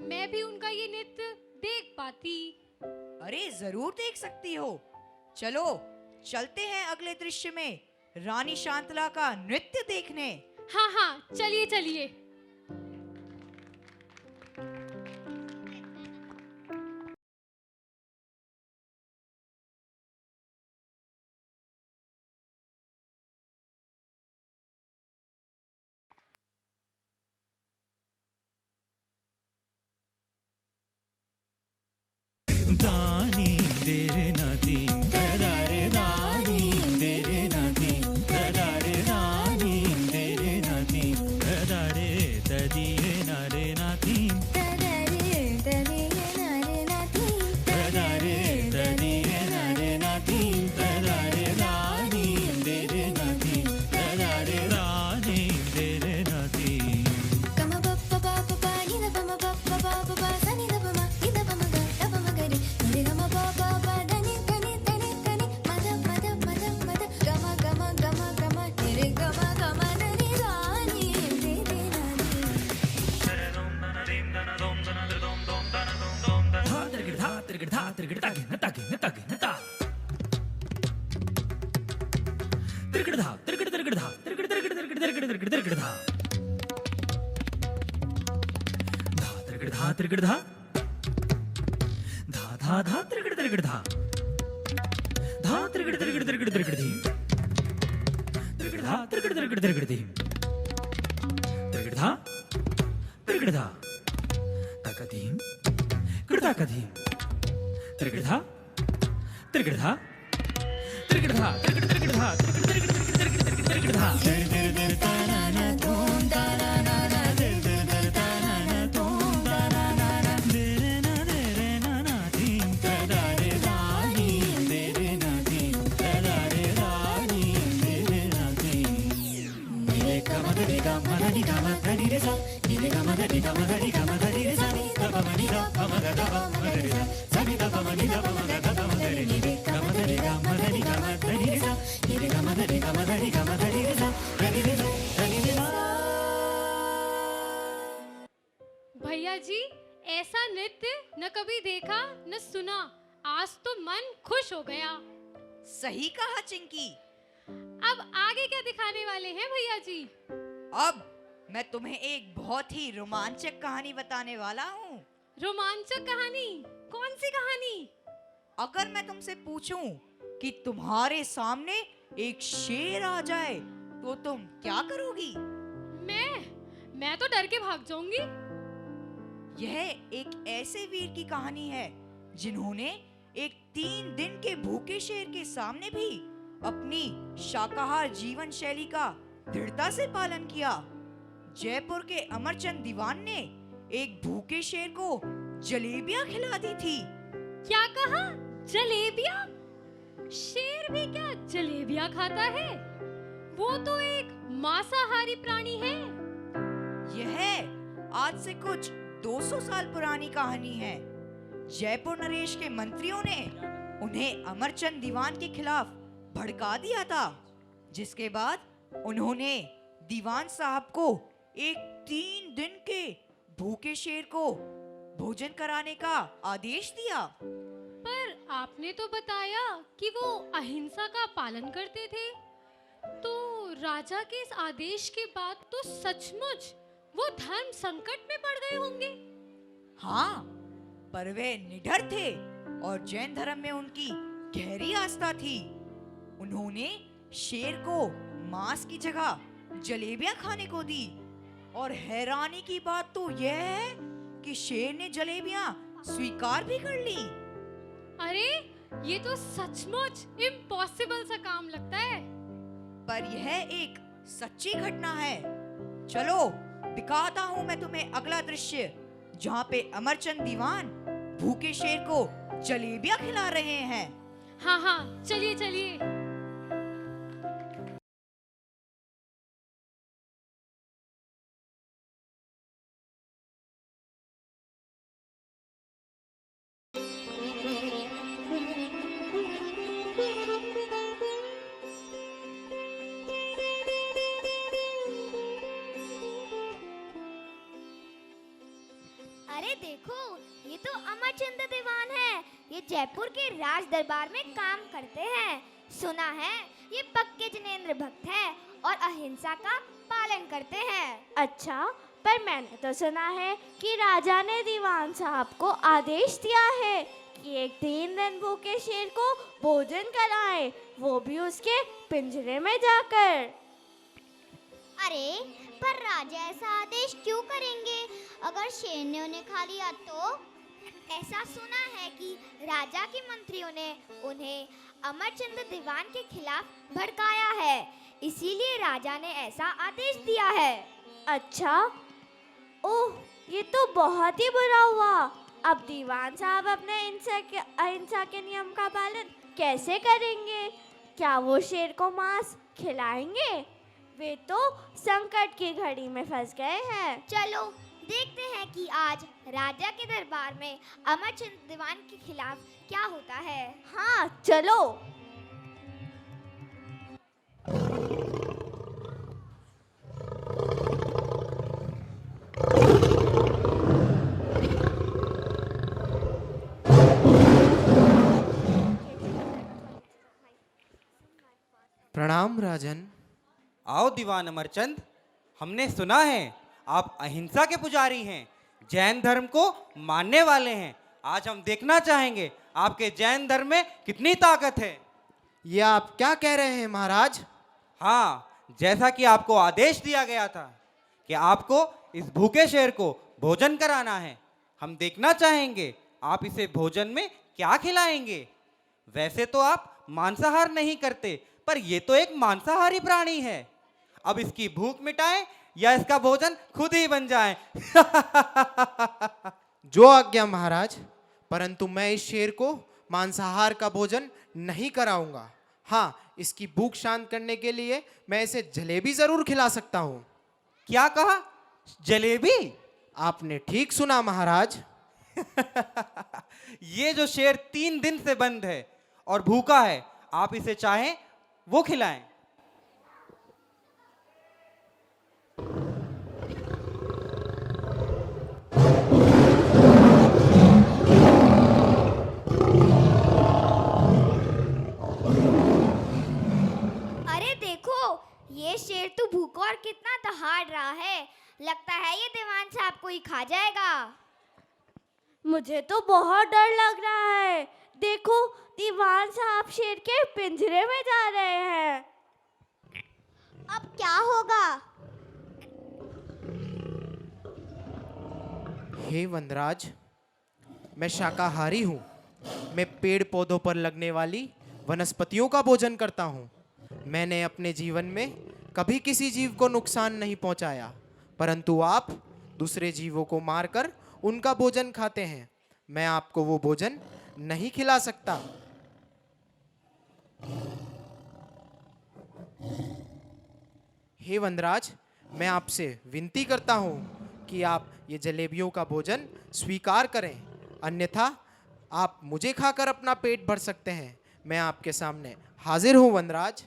मैं भी उनका ये नृत्य देख पाती। अरे जरूर देख सकती हो। चलो चलते हैं अगले दृश्य में रानी शांतला का नृत्य देखने। हाँ हाँ, चलिए चलिए। दानी तेरे नाती तदारे दानी तेरे नाती तदारे दानी तेरे नाती तदारे तदिए नारे नाती तदारे तदिए नारे नाती तदारे तदिए नारे नाती तदारे दानी तेरे नाती तदारे दानी तेरे नाती कम पप्पा पप्पा नी द पम पप्पा पप्पा सनी द पम नी द पम ग द पम गरी रे गम पप्पा पप्पा दनी तनी तनी तनी मद मद मद मद गम गम गम गम रे गम गम ननी रानी तेरे नानी धा तिरगिड़ धा तिरगिड़ तागे न तागे न तागे न ता तिरगिड़ धा तिरगिड़ तिरगिड़ धा तिरगिड़ तिरगिड़ तिरगिड़ तिरगिड़ तिरगिड़ तिरगिड़ धा धा तिरगिड़ धा तिरगिड़ धा धा धा धा तिरगिड़ तिरगिड़ धा धा तिरगिड़ तिरगिड़ तिरगिड़ तिरगिड़ धी तिरगिड़ धा तिरगिड़ तिरगिड़ तिरगिड़ धी तिरगिड़ धा तिरगिड़ धा तकधीम कृता कधीम तिरगिड़ धा तिरगिड़ धा तिरगिड़ धा तिरगिड़ तिरगिड़ धा तिरगिड़ तिरगिड़ तिरगिड़ तिरगिड़ तिरगिड़ धा तिर तिर तिर ताना ना तूम ताना ना ना तिर तिर तिर ताना ना तूम ताना ना ना तेरे ना तीम तदारे रानी तेरे ना तीम तदारे रानी तेरे ना तीम रे गम रे गम रे गम रे रे सा रे गम रे गम रे गम रे रे सा नी द पम नी द पम ग द पम रे रे सा नी द पम नी द पम ग द पम रे रे गम रे गम रे गम रे रे सा रे गम रे गम रे गम रे रे सा रे रे सा रे रे सा। भैया जी, ऐसा नृत्य न कभी देखा न सुना। आज तो मन खुश हो गया। सही कहा चिंकी। अब आगे क्या दिखाने वाले हैं भैया जी? अब मैं तुम्हें एक बहुत ही रोमांचक कहानी बताने वाला हूँ। रोमांचक कहानी? कौन सी कहानी? अगर मैं तुमसे पूछूं कि तुम्हारे सामने एक शेर आ जाए तो तुम क्या करोगी? मैं तो डर के भाग जाऊंगी। यह एक ऐसे वीर की कहानी है जिन्होंने एक 3 दिन के भूखे शेर के सामने भी अपनी शाकाहार जीवन शैली का दृढ़ता से पालन किया। जयपुर के अमरचंद दीवान ने एक भूखे शेर को जलेबियां खिला दी थी। क्या कहा? जलेबियां? शेर भी क्या जलेबियां खाता है? वो तो एक मांसाहारी प्राणी है। यह आज से कुछ 200 साल पुरानी कहानी है। जयपुर नरेश के मंत्रियों ने उन्हें अमरचंद दीवान के खिलाफ भड़का दिया था, जिसके बाद उन्होंने दीवान साहब को एक 3 दिन के भूखे शेर को भोजन कराने का आदेश दिया। पर आपने तो बताया कि वो अहिंसा का पालन करते थे, तो राजा के इस आदेश के बाद तो सचमुच वो धर्म संकट में पड़ गए होंगे। हाँ, पर वे निडर थे और जैन धर्म में उनकी गहरी आस्था थी। उन्होंने शेर को मांस की जगह जलेबियां खाने को दी। और हैरानी की बात तो यह है कि शेर ने जलेबियां स्वीकार भी कर ली। अरे ये तो सचमुच इम्पॉसिबल सा काम लगता है। पर यह एक सच्ची घटना है। चलो दिखाता हूँ मैं तुम्हें अगला दृश्य, जहाँ पे अमरचंद दीवान भूखे शेर को जलेबियां खिला रहे हैं। हाँ हाँ, चलिए चलिए। अरे देखो, ये तो अमरचंद दीवान है। ये जयपुर के राज दरबार में काम करते हैं। सुना है ये पक्के जिनेंद्र भक्त हैं और अहिंसा का पालन करते हैं। अच्छा, पर मैंने तो सुना है कि राजा ने दीवान साहब को आदेश दिया है कि एक 3 दिन भूखे शेर को भोजन कराएं, वो भी उसके पिंजरे में जाकर। अरे पर राजा ऐसा आदेश क्यों करेंगे अगर शेर ने उन्हें खा लिया तो? ऐसा सुना है कि राजा के मंत्रियों ने उन्हें अमरचंद दीवान के खिलाफ भड़काया है, इसीलिए राजा ने ऐसा आदेश दिया है। अच्छा, ओह, ये तो बहुत ही बुरा हुआ। अब दीवान साहब अपने अहिंसा के नियम का पालन कैसे करेंगे? क्या वो शेर को मांस खिलाएंगे? वे तो संकट की घड़ी में फंस गए हैं। चलो देखते हैं कि आज राजा के दरबार में अमरचंद दीवान के खिलाफ क्या होता है। हाँ चलो। प्रणाम राजन। आओ दीवान अमरचंद, हमने सुना है आप अहिंसा के पुजारी हैं, जैन धर्म को मानने वाले हैं। आज हम देखना चाहेंगे आपके जैन धर्म में कितनी ताकत है। ये आप क्या कह रहे हैं महाराज? हाँ, जैसा कि आपको आदेश दिया गया था कि आपको इस भूखे शेर को भोजन कराना है, हम देखना चाहेंगे आप इसे भोजन में क्या खिलाएंगे। वैसे तो आप मांसाहार नहीं करते, पर यह तो एक मांसाहारी प्राणी है। अब इसकी भूख मिटाएं या इसका भोजन खुद ही बन जाए। जो आज्ञा महाराज, परंतु मैं इस शेर को मांसाहार का भोजन नहीं कराऊंगा। हाँ, इसकी भूख शांत करने के लिए मैं इसे जलेबी जरूर खिला सकता हूँ। क्या कहा? जलेबी? आपने ठीक सुना महाराज। ये जो शेर 3 दिन से बंद है और भूखा है, आप इसे चाहें वो खिलाएं। अरे देखो, ये शेर तो भूखा और कितना दहाड़ रहा है। लगता है ये दीवान साहब को ही खा जाएगा। मुझे तो बहुत डर लग रहा है। देखो, दीवान साहब शेर के पिंजरे में जा रहे हैं। अब क्या होगा? हे वनराज, मैं शाकाहारी हूँ। मैं पेड़ पौधों पर लगने वाली वनस्पतियों का भोजन करता हूँ। मैंने अपने जीवन में कभी किसी जीव को नुकसान नहीं पहुँचाया, परंतु आप दूसरे जीवों को मारकर उनका भोजन खाते हैं। मैं आपको वो भोजन नहीं खिला सकता। हे वनराज, मैं आपसे विनती करता हूँ कि आप ये जलेबियों का भोजन स्वीकार करें, अन्यथा आप मुझे खाकर अपना पेट भर सकते हैं। मैं आपके सामने हाजिर हूँ वनराज।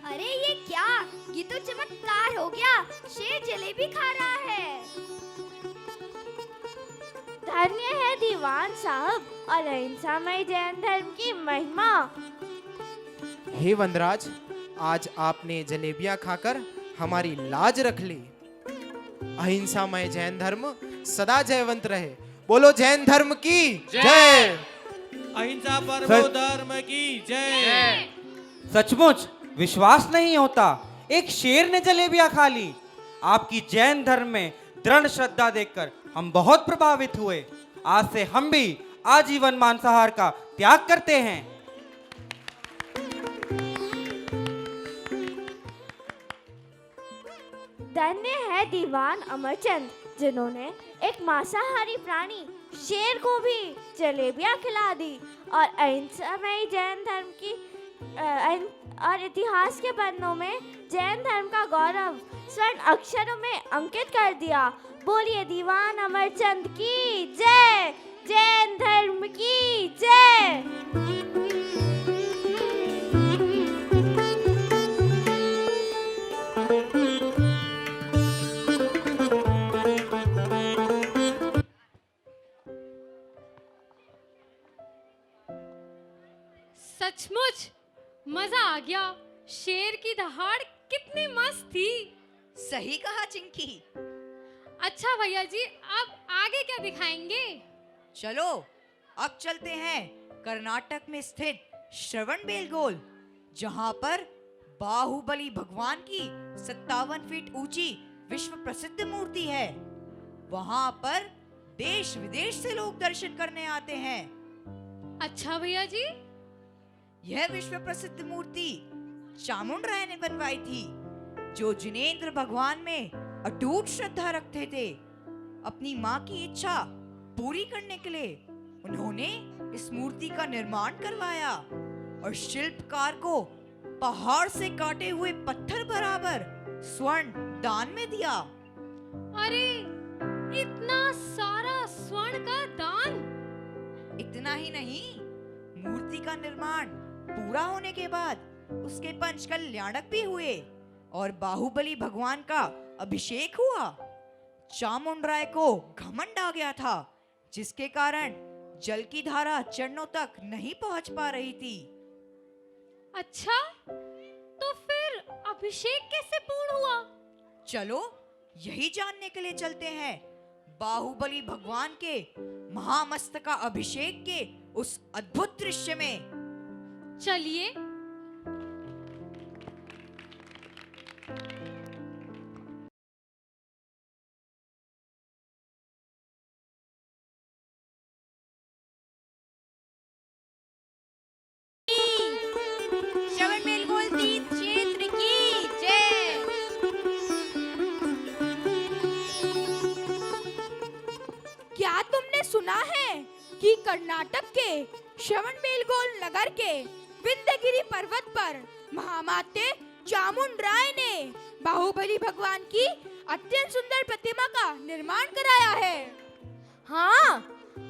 अरे ये क्या? ये तो चमत्कार हो गया। शेर जलेबी खा रहा है। धन्य है दीवान साहब और अहिंसामय जैन धर्म की महिमा। हे वनराज, आज आपने जलेबियां खाकर हमारी लाज रख ली। अहिंसामय जैन धर्म सदा जयवंत रहे। बोलो जैन धर्म की जय। अहिंसा परमो धर्म की जय। सचमुच विश्वास नहीं होता, एक शेर ने जलेबियां खा ली। आपकी जैन धर्म में दृढ़ श्रद्धा देखकर हम बहुत प्रभावित हुए। आज से हम भी आजीवन मांसाहार का त्याग करते हैं। धन्य है दीवान अमरचंद, जिन्होंने एक मांसाहारी प्राणी शेर को भी जलेबियां खिला दी और अहिंसामय जैन धर्म की और इतिहास के पन्नों में जैन धर्म का गौरव स्वर्ण अक्षरों में अंकित कर दिया। बोलिए दीवान अमरचंद की जय, जैन धर्म की जय। सचमुच मजा आ गया। शेर की दहाड़ कितनी मस्त थी। सही कहा चिंकी। अच्छा भैया जी, अब आगे क्या दिखाएंगे? चलो अब चलते हैं कर्नाटक में स्थित श्रवणबेलगोल, जहां पर बाहुबली भगवान की 57 फीट ऊंची विश्व प्रसिद्ध मूर्ति है। वहां पर देश विदेश से लोग दर्शन करने आते हैं। अच्छा भैया जी। यह विश्व प्रसिद्ध मूर्ति चामुंड राय ने बनवाई थी, जो जिनेंद्र भगवान में अटूट श्रद्धा रखते थे। अपनी माँ की इच्छा पूरी करने के लिए उन्होंने इस मूर्ति का निर्माण करवाया और शिल्पकार को पहाड़ से काटे हुए पत्थर बराबर स्वर्ण दान में दिया। अरे इतना सारा स्वर्ण का दान! इतना ही नहीं, मूर्ति का निर्माण पूरा होने के बाद उसके पंच कल्याणक भी हुए और बाहुबली भगवान का अभिषेक हुआ। चामुंड राय को घमंड आ गया था, जिसके कारण जल की धारा चरणों तक नहीं पहुंच पा रही थी। अच्छा, तो फिर अभिषेक कैसे पूर्ण हुआ? चलो यही जानने के लिए चलते हैं बाहुबली भगवान के महामस्तका अभिषेक के उस अद्भुत दृश्य में। चलिए। श्रवणबेलगोल तीर्थ क्षेत्र की जय। क्या तुमने सुना है कि कर्नाटक के श्रवणबेलगोल नगर के विंध्यगिरी पर्वत पर महामाते चामुंड राय ने बाहुबली भगवान की अत्यंत सुंदर प्रतिमा का निर्माण कराया है। हाँ,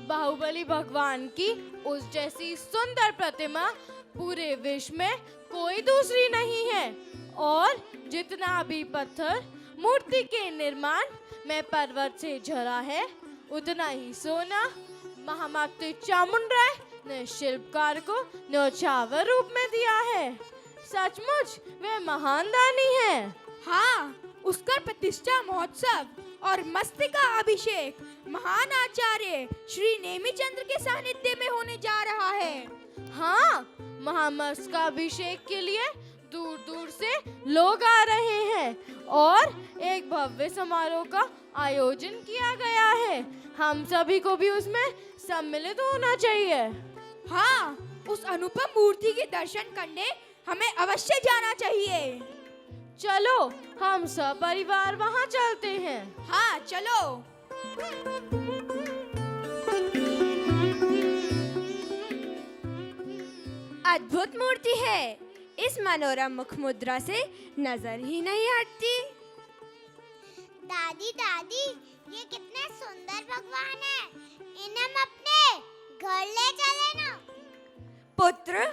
बाहुबली भगवान की उस जैसी सुंदर प्रतिमा पूरे विश्व में कोई दूसरी नहीं है। और जितना भी पत्थर मूर्ति के निर्माण में पर्वत से झरा है, उतना ही सोना महामाते चामुंड राय ने शिल्पकार को न्यौछावर रूप में दिया है। सचमुच वे महान दानी है। हाँ, उसका प्रतिष्ठा महोत्सव और मस्तका अभिषेक महान आचार्य श्री नेमिचंद्र के सानिध्य में होने जा रहा है। हाँ, महामस्तका अभिषेक के लिए दूर दूर से लोग आ रहे हैं और एक भव्य समारोह का आयोजन किया गया है। हम सभी को भी उसमें सम्मिलित होना चाहिए। हाँ, उस अनुपम मूर्ति के दर्शन करने हमें अवश्य जाना चाहिए। चलो हम सब परिवार वहाँ चलते हैं। हाँ चलो। अद्भुत मूर्ति है। इस मनोरम मुख मुद्रा से नजर ही नहीं हटती। दादी दादी, ये कितने सुंदर भगवान है। इन्हें हम अपने घर ले चले ना। पुत्र,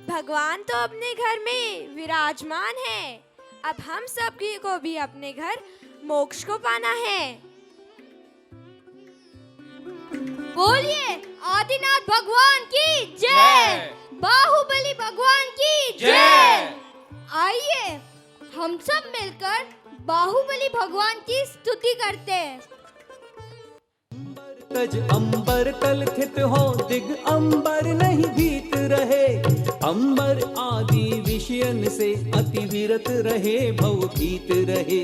भगवान तो अपने घर में विराजमान है। अब हम सभी को भी अपने घर मोक्ष को पाना है। बोलिए आदिनाथ भगवान की जय, बाहुबली भगवान की जय। आइए हम सब मिलकर बाहुबली भगवान की स्तुति करते हैं। तज अंबर तल स्थित हो, दिग अंबर नहीं भीत रहे। अंबर आदि विषयन से अति विरत रहे, भव भीत रहे।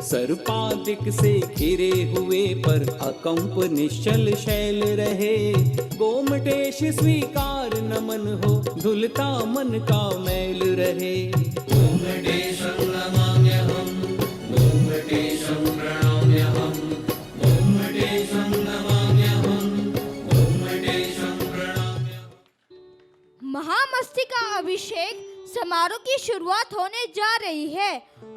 सर्पादिक से घिरे हुए पर अकंप निश्चल शैल रहे। गोमटेश स्वीकार नमन हो, धुलता मन का मैल रहे। गोमटेशं नमाम्यहम्, गोमटेशं प्रणम्यहम्, गोमटेशं महामस्तिका अभिषेक समारोह की शुरुआत होने जा रही है।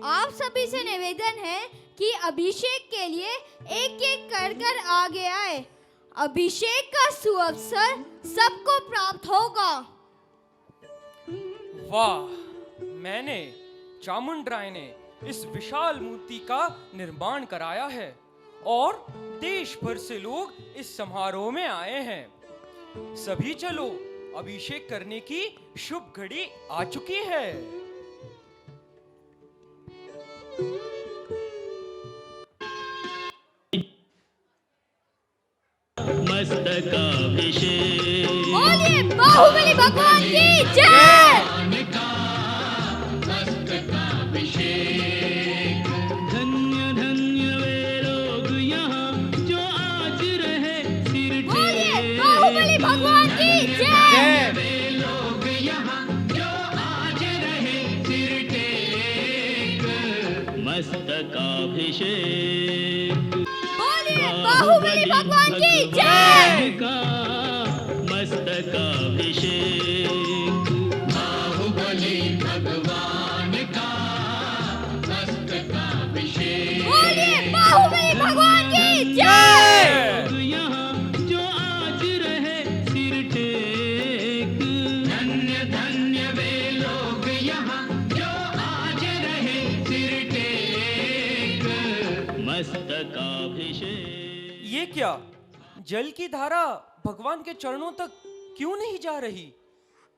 आप सभी से निवेदन है कि अभिषेक के लिए एक एक कर आगे आए। अभिषेक का सुअवसर सबको प्राप्त होगा। वाह, मैंने चामुंडराय ने इस विशाल मूर्ति का निर्माण कराया है और देश भर से लोग इस समारोह में आए हैं। सभी चलो, अभिषेक करने की शुभ घड़ी आ चुकी है। मस्तकाभिषेक। बोलिए बाहुबली भगवान की जय। धन्य धन्य वे लोग यहाँ जो आज रहे सिर टेक। बोलिए बाहुबली भगवान की जय। वे लोग यहाँ जो आज रहे सिर टेक। मस्तकाभिषेक। बोलिए बाहुबली भगवान की जय। का मस्तकाभिषेक। बाहुबली भगवान का मस्तकाभिषेक। बोलिए बाहुबली भगवान की जय। यहाँ जो आज रहे सिर टेक। धन्य धन्य वे लोग यहाँ जो आज रहे सिर टेक। मस्तकाभिषेक। ये क्या, जल की धारा भगवान के चरणों तक क्यों नहीं जा रही?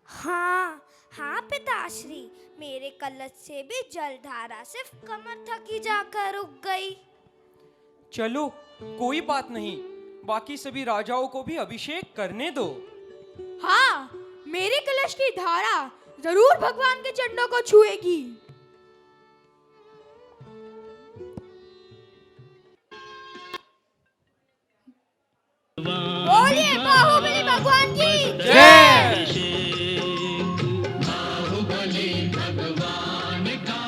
हाँ हाँ पिताश्री, मेरे कलश से भी जलधारा सिर्फ कमर तक ही जाकर रुक गई। चलो कोई बात नहीं, बाकी सभी राजाओं को भी अभिषेक करने दो। हाँ, मेरे कलश की धारा जरूर भगवान के चरणों को छुएगी। बोलिए बाहुबली भगवान की जय। बाहुबली भगवान का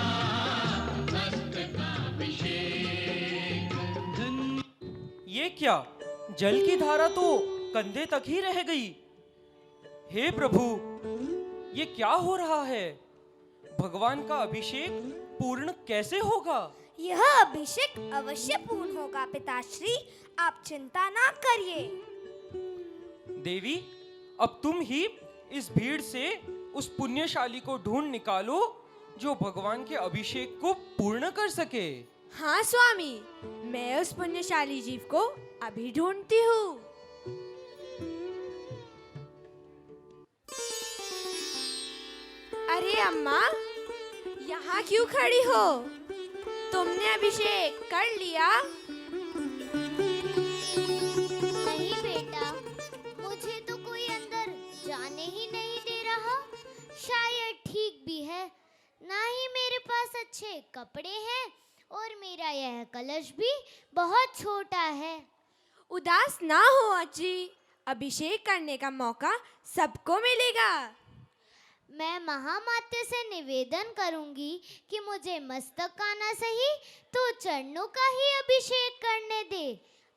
मस्तकाभिषेक। ये क्या, जल की धारा तो कंधे तक ही रह गई। हे प्रभु, ये क्या हो रहा है? भगवान का अभिषेक पूर्ण कैसे होगा? यह अभिषेक अवश्य पूर्ण होगा पिताश्री, आप चिंता ना करिए। देवी, अब तुम ही इस भीड़ से उस पुण्यशाली को ढूंढ निकालो जो भगवान के अभिषेक को पूर्ण कर सके। हाँ स्वामी, मैं उस पुण्यशाली जीव को अभी ढूंढती हूँ। अरे अम्मा, यहाँ क्यों खड़ी हो? तुमने अभिषेक कर लिया? नहीं बेटा, मुझे तो कोई अंदर जाने ही नहीं दे रहा। शायद ठीक भी है, ना ही मेरे पास अच्छे कपड़े हैं और मेरा यह कलश भी बहुत छोटा है। उदास ना हो अजी, अभिषेक करने का मौका सबको मिलेगा। मैं महामाते से निवेदन करूंगी कि मुझे मस्तक का ना सही तो चरणों का ही अभिषेक करने दे।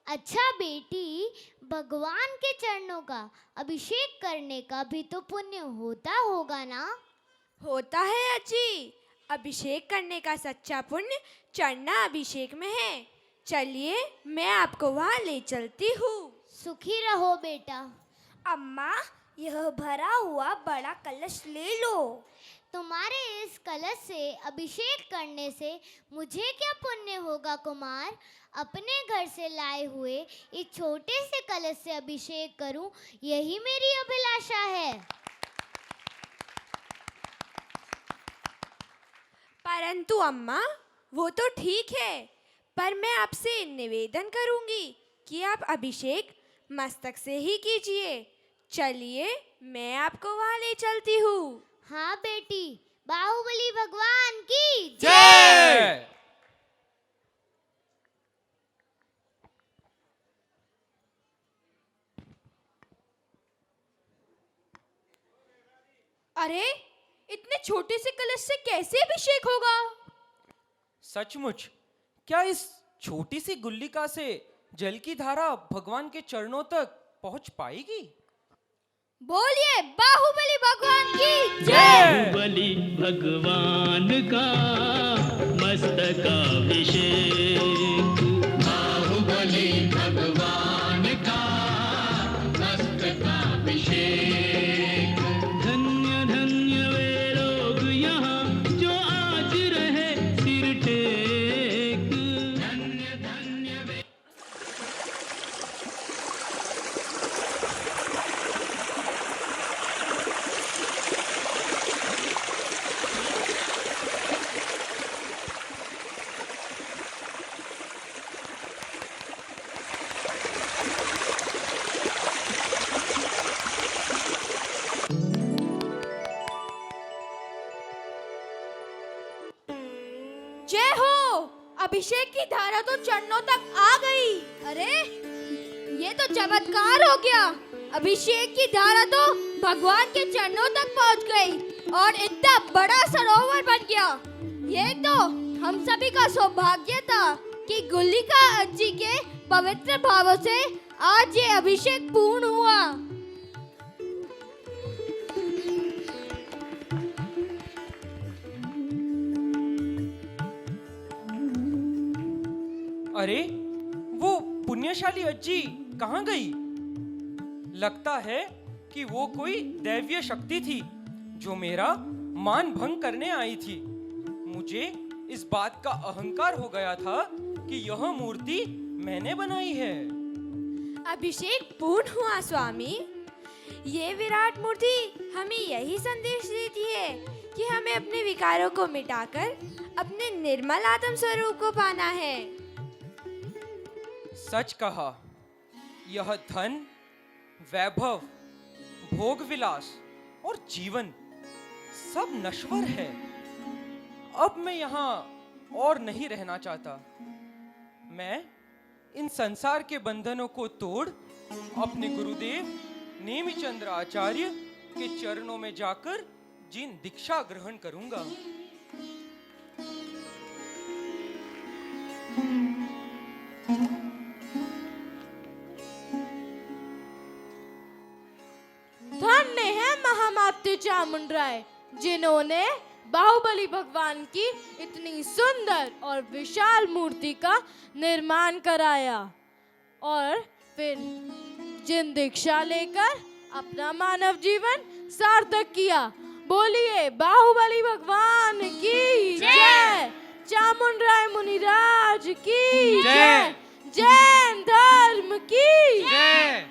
अच्छा बेटी, भगवान के चरणों का अभिषेक करने का भी तो पुण्य होता होगा ना? होता है अजी, अभिषेक करने का सच्चा पुण्य चरना अभिषेक में है। चलिए मैं आपको वहाँ ले चलती हूँ। सुखी रहो बेटा। अम्मा, यह भरा हुआ बड़ा कलश ले लो। तुम्हारे इस कलश से अभिषेक करने से मुझे क्या पुण्य होगा कुमार? अपने घर से लाए हुए इस छोटे से कलश से अभिषेक करूं, यही मेरी अभिलाषा है। परंतु अम्मा, वो तो ठीक है, पर मैं आपसे निवेदन करूंगी कि आप अभिषेक मस्तक से ही कीजिए। चलिए, मैं आपको वहां ले चलती हूँ। हाँ बेटी, बाहुबली भगवान की जय। अरे, इतने छोटे से कलश से कैसे अभिषेक होगा? सचमुच, क्या इस छोटी सी गुल्लिका से जल की धारा भगवान के चरणों तक पहुंच पाएगी? बोलिए बाहुबली भगवान की बाहुबली भगवान का मस्तकाभिषेक, बाहुबली भगवान का मस्तकाभिषेक। धन्य धन्य वे लोग यहाँ जो आज रहे सिर टेक, धन्य धन्य वे। जय हो! अभिषेक की धारा तो चरणों तक आ गई। अरे, ये तो चमत्कार हो गया। अभिषेक की धारा तो भगवान के चरणों तक पहुंच गई और इतना बड़ा सरोवर बन गया। ये तो हम सभी का सौभाग्य था कि गुल्लिका अज्जी के पवित्र भावों से आज ये अभिषेक पूर्ण हुआ। अरे, वो पुण्यशाली अज्जी कहाँ गई? लगता है कि वो कोई दैवीय शक्ति थी जो मेरा मान भंग करने आई थी। मुझे इस बात का अहंकार हो गया था कि यह मूर्ति मैंने बनाई है। अभिषेक पूर्ण हुआ स्वामी। ये विराट मूर्ति हमें यही संदेश देती है कि हमें अपने विकारों को मिटाकर अपने निर्मल आत्म स्वरूप को पाना है। सच कहा, यह धन, वैभव, भोग विलास और जीवन सब नश्वर है। अब मैं यहाँ और नहीं रहना चाहता। मैं इन संसार के बंधनों को तोड़ अपने गुरुदेव नेमिचंद्र आचार्य के चरणों में जाकर जिन दीक्षा ग्रहण करूंगा। धन्य है महामाते चामुंडराय, जिन्होंने बाहुबली भगवान की इतनी सुंदर और विशाल मूर्ति का निर्माण कराया और फिर जिन दीक्षा लेकर अपना मानव जीवन सार्थक किया। बोलिए बाहुबली भगवान की जय, चामुंडराय मुनिराज की जय, जैन धर्म की जय।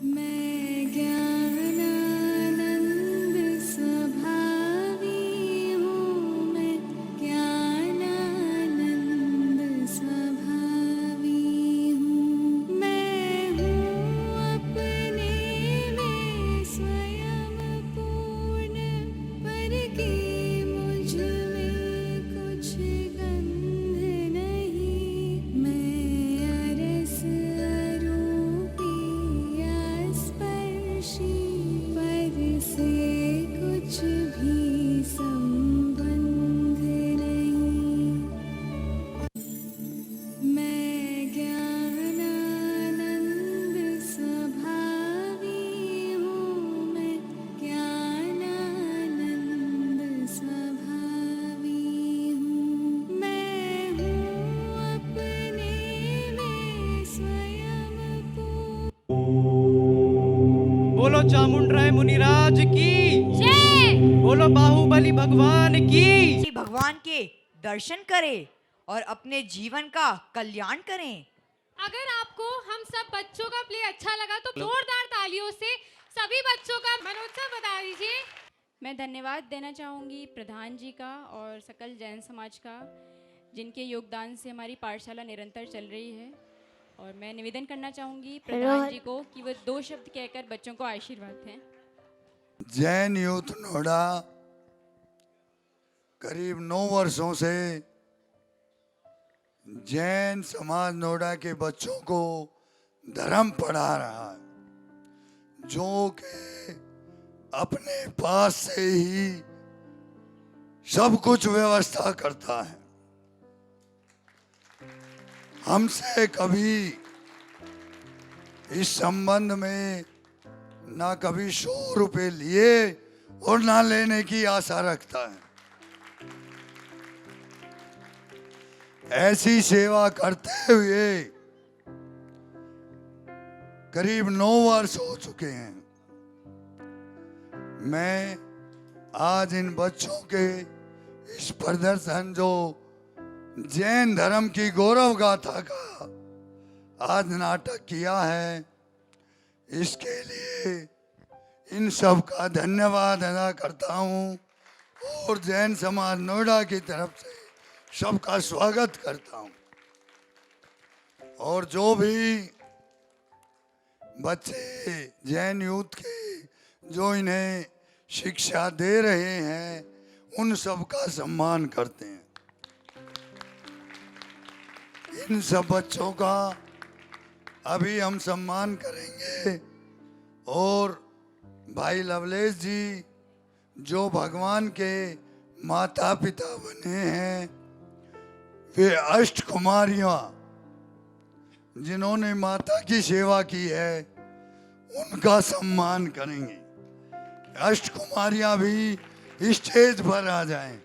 मैं ज्ञानानंद स्वभावी हूँ, मैं ज्ञानानंद स्वभावी हूँ। मैं हूँ अपने में स्वयं पूर्ण, पर कि मुझ में कुछ गंध नहीं। मैं अरस अरूपी स्पर्शी, पर से कुछ भी संबंध नहीं। मैं ज्ञानानंद स्वभावी हूँ, मैं ज्ञानानंद स्वभावी हूँ। मैं हूँ अपने में स्वयं बोलो चामुंडराय मुनिराज की जय। बोलो बाहुबली भगवान की। कि भगवान के दर्शन करें और अपने जीवन का कल्याण करें। अगर आपको हम सब बच्चों का प्ले अच्छा लगा तो जोरदार तालियों से सभी बच्चों का मनोत्सव बता दीजिए। मैं धन्यवाद देना चाहूँगी प्रधान जी का और सकल जैन समाज का, जिनके योगदान से हमारी पाठशाला निरंतर चल रही है। और मैं निवेदन करना चाहूँगी प्रधान जी को कि वो 2 शब्द कहकर बच्चों को आशीर्वाद दें। जैन यूथ नोएडा करीब 9 वर्षों से जैन समाज नोएडा के बच्चों को धर्म पढ़ा रहा है, जो कि अपने पास से ही सब कुछ व्यवस्था करता है। हमसे कभी इस संबंध में ना कभी 100 रुपए लिए और ना लेने की आशा रखता है। ऐसी सेवा करते हुए करीब 9 वर्ष हो चुके हैं। मैं आज इन बच्चों के इस प्रदर्शन जो जैन धर्म की गौरव गाथा का आज नाटक किया है, इसके लिए इन सब का धन्यवाद अदा करता हूँ और जैन समाज नोएडा की तरफ से सबका स्वागत करता हूँ। और जो भी बच्चे जैन यूथ के जो इन्हें शिक्षा दे रहे हैं, उन सब का सम्मान करते हैं। इन सब बच्चों का अभी हम सम्मान करेंगे और भाई लवलेश जी जो भगवान के माता पिता बने हैं, वे 8 कुमारियां जिन्होंने माता की सेवा की है, उनका सम्मान करेंगे। 8 कुमारियां भी स्टेज पर आ जाएं।